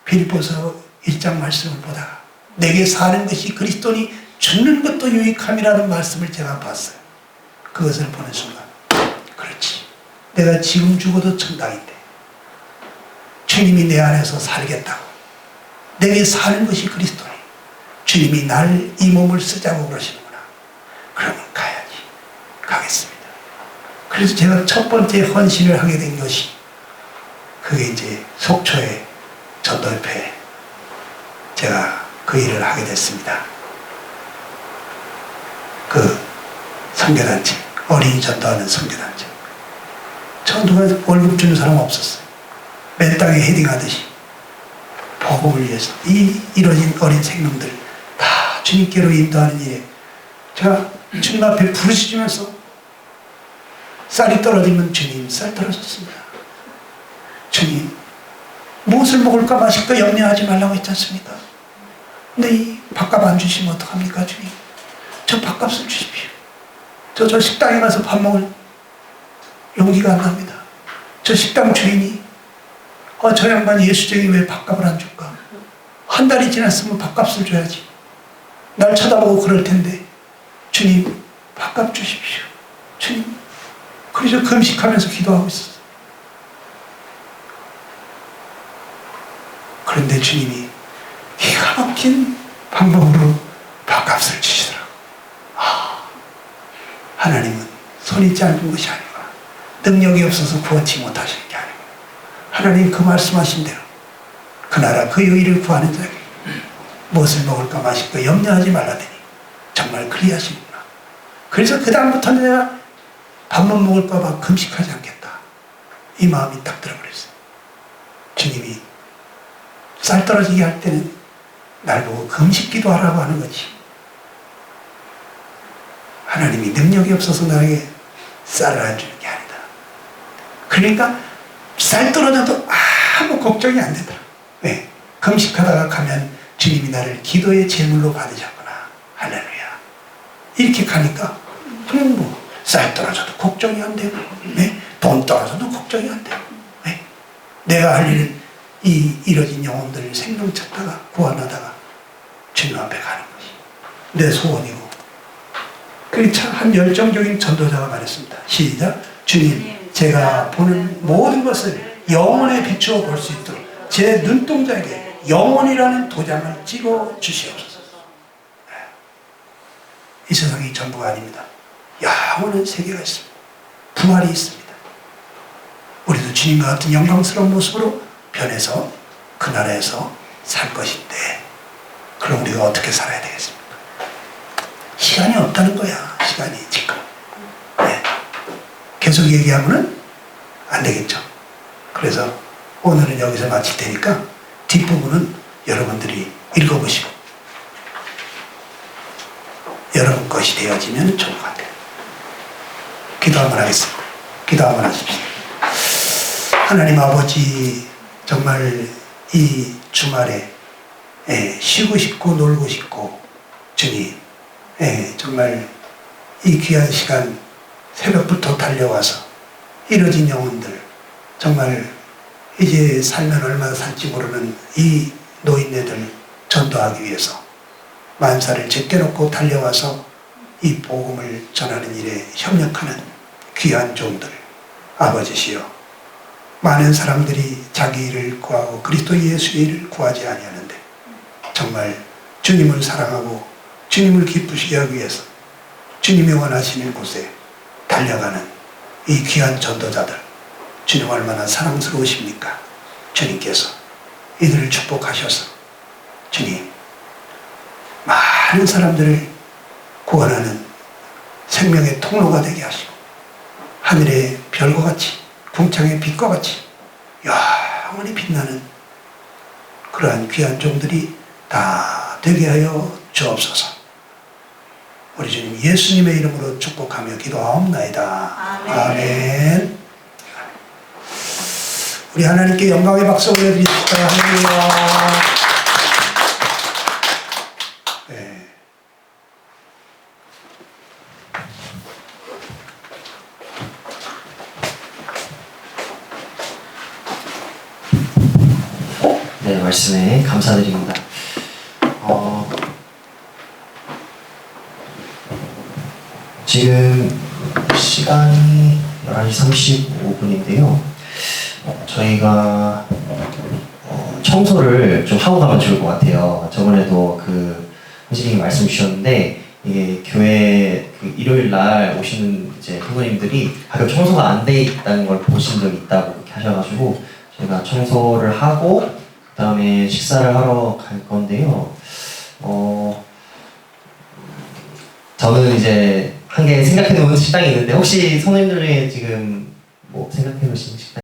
빌립보서 1장 말씀을 보다가 내게 사는 것이 그리스도니 죽는 것도 유익함이라는 말씀을 제가 봤어요. 그것을 보는 순간, 그렇지, 내가 지금 죽어도 천당인데 주님이 내 안에서 살겠다고, 내게 사는 것이 그리스도니 주님이 날 이 몸을 쓰자고 그러시는구나. 그러면 가야지. 가겠습니다. 그래서 제가 첫 번째 헌신을 하게 된 것이 그게 이제 속초의 전도협회에 제가 그 일을 하게 됐습니다. 그 선교단체, 어린이 전도하는 선교단체. 저 누가 월급 주는 사람 없었어요. 맨 땅에 헤딩하듯이 복음을 위해서 이뤄진 어린 생명들 다 주님께로 인도하는 일에 제가 주님 앞에 부르짖으면서 쌀이 떨어지면 주님 쌀 떨어졌습니다. 주님 무엇을 먹을까 마실까 염려하지 말라고 했지 않습니까? 근데 이 밥값 안 주시면 어떡합니까? 주님, 저 밥값을 주십시오. 저 식당에 가서 밥 먹을 용기가 안 납니다. 저 식당 주인이 저 양반이 예수쟁이 왜 밥값을 안 줄까? 한 달이 지났으면 밥값을 줘야지. 날 쳐다보고 그럴 텐데 주님 밥값 주십시오. 주님. 그래서 금식하면서 기도하고 있었어요. 그런데 주님이 기가 막힌 방법으로 밥값을 주시더라고요. 하나님은 손이 짧은 것이 아니고 능력이 없어서 구원치 못하시는 게 아니고 하나님 그 말씀하신 대로 그 나라 그 의를 구하는 자에게 무엇을 먹을까 마실까 염려하지 말라더니 정말 그리하시는구나. 그래서 그 다음부터는 내가 밥만 먹을까 봐 금식하지 않겠다, 이 마음이 딱 들어버렸어요. 주님이 쌀 떨어지게 할 때는 날 보고 금식 기도하라고 하는 거지, 하나님이 능력이 없어서 나에게 쌀을 안 주는 게 아니다. 그러니까 쌀 떨어져도 아무 걱정이 안 되더라. 왜? 금식하다가 가면 주님이 나를 기도의 제물로 받으셨구나. 할렐루야. 이렇게 가니까 그냥 뭐 쌀 떨어져도 걱정이 안 되고, 네? 돈 떨어져도 걱정이 안 되고, 네? 내가 할 일은 이 이뤄진 영혼들을 생명 찾다가 구원하다가 주님 앞에 가는 것이 내 소원이고. 그 참 한 열정적인 전도자가 말했습니다. 시작. 주님, 제가 보는 모든 것을 영원에 비추어 볼 수 있도록 제 눈동자에게 영원이라는 도장을 찍어 주시옵소서. 이 세상이 전부가 아닙니다. 영원한 세계가 있습니다. 부활이 있습니다. 우리도 주님과 같은 영광스러운 모습으로 변해서 그 나라에서 살 것인데, 그럼 우리가 어떻게 살아야 되겠습니까? 시간이 없다는 거야. 시간이 지금. 네. 계속 얘기하면은 안 되겠죠. 그래서 오늘은 여기서 마칠 테니까 뒷부분은 여러분들이 읽어보시고 여러분 것이 되어지면 좋을 것 같아요. 기도 한번 하겠습니다. 기도 한번 하십시오. 하나님 아버지, 정말 이 주말에 쉬고 싶고 놀고 싶고, 주님 정말 이 귀한 시간 새벽부터 달려와서 이뤄진 영혼들, 정말 이제 살면 얼마나 살지 모르는 이 노인네들 전도하기 위해서 만사를 제껴놓고 달려와서 이 복음을 전하는 일에 협력하는 귀한 종들, 아버지시여, 많은 사람들이 자기 일을 구하고 그리스도 예수의 일을 구하지 아니하는데 정말 주님을 사랑하고 주님을 기쁘시게 하기 위해서 주님이 원하시는 곳에 달려가는 이 귀한 전도자들, 주님 얼마나 사랑스러우십니까? 주님께서 이들을 축복하셔서 주님 많은 사람들을 구원하는 생명의 통로가 되게 하시고 하늘의 별과 같이 궁창의 빛과 같이 영원히 빛나는 그러한 귀한 종들이 다 되게 하여 주옵소서. 우리 주님 예수님의 이름으로 축복하며 기도하옵나이다. 아멘. 우리 하나님께 영광의 박수 올려드립시다. 할렐루야. 네. 네, 말씀에 감사드립니다. 지금 시간이 11시 35분인데요. 저희가 청소를 좀 하고 가면 좋을 것 같아요. 저번에도 현진님이 말씀 주셨는데, 이게 교회 일요일 날 오시는 이제 부모님들이 가끔 청소가 안 돼 있다는 걸 보신 적이 있다고 그렇게 하셔가지고, 저희가 청소를 하고 그 다음에 식사를 하러 갈 건데요. 저는 이제 한 개 생각해 놓은 식당이 있는데, 혹시 선생님들 중에 지금 뭐 생각해 놓으신 식당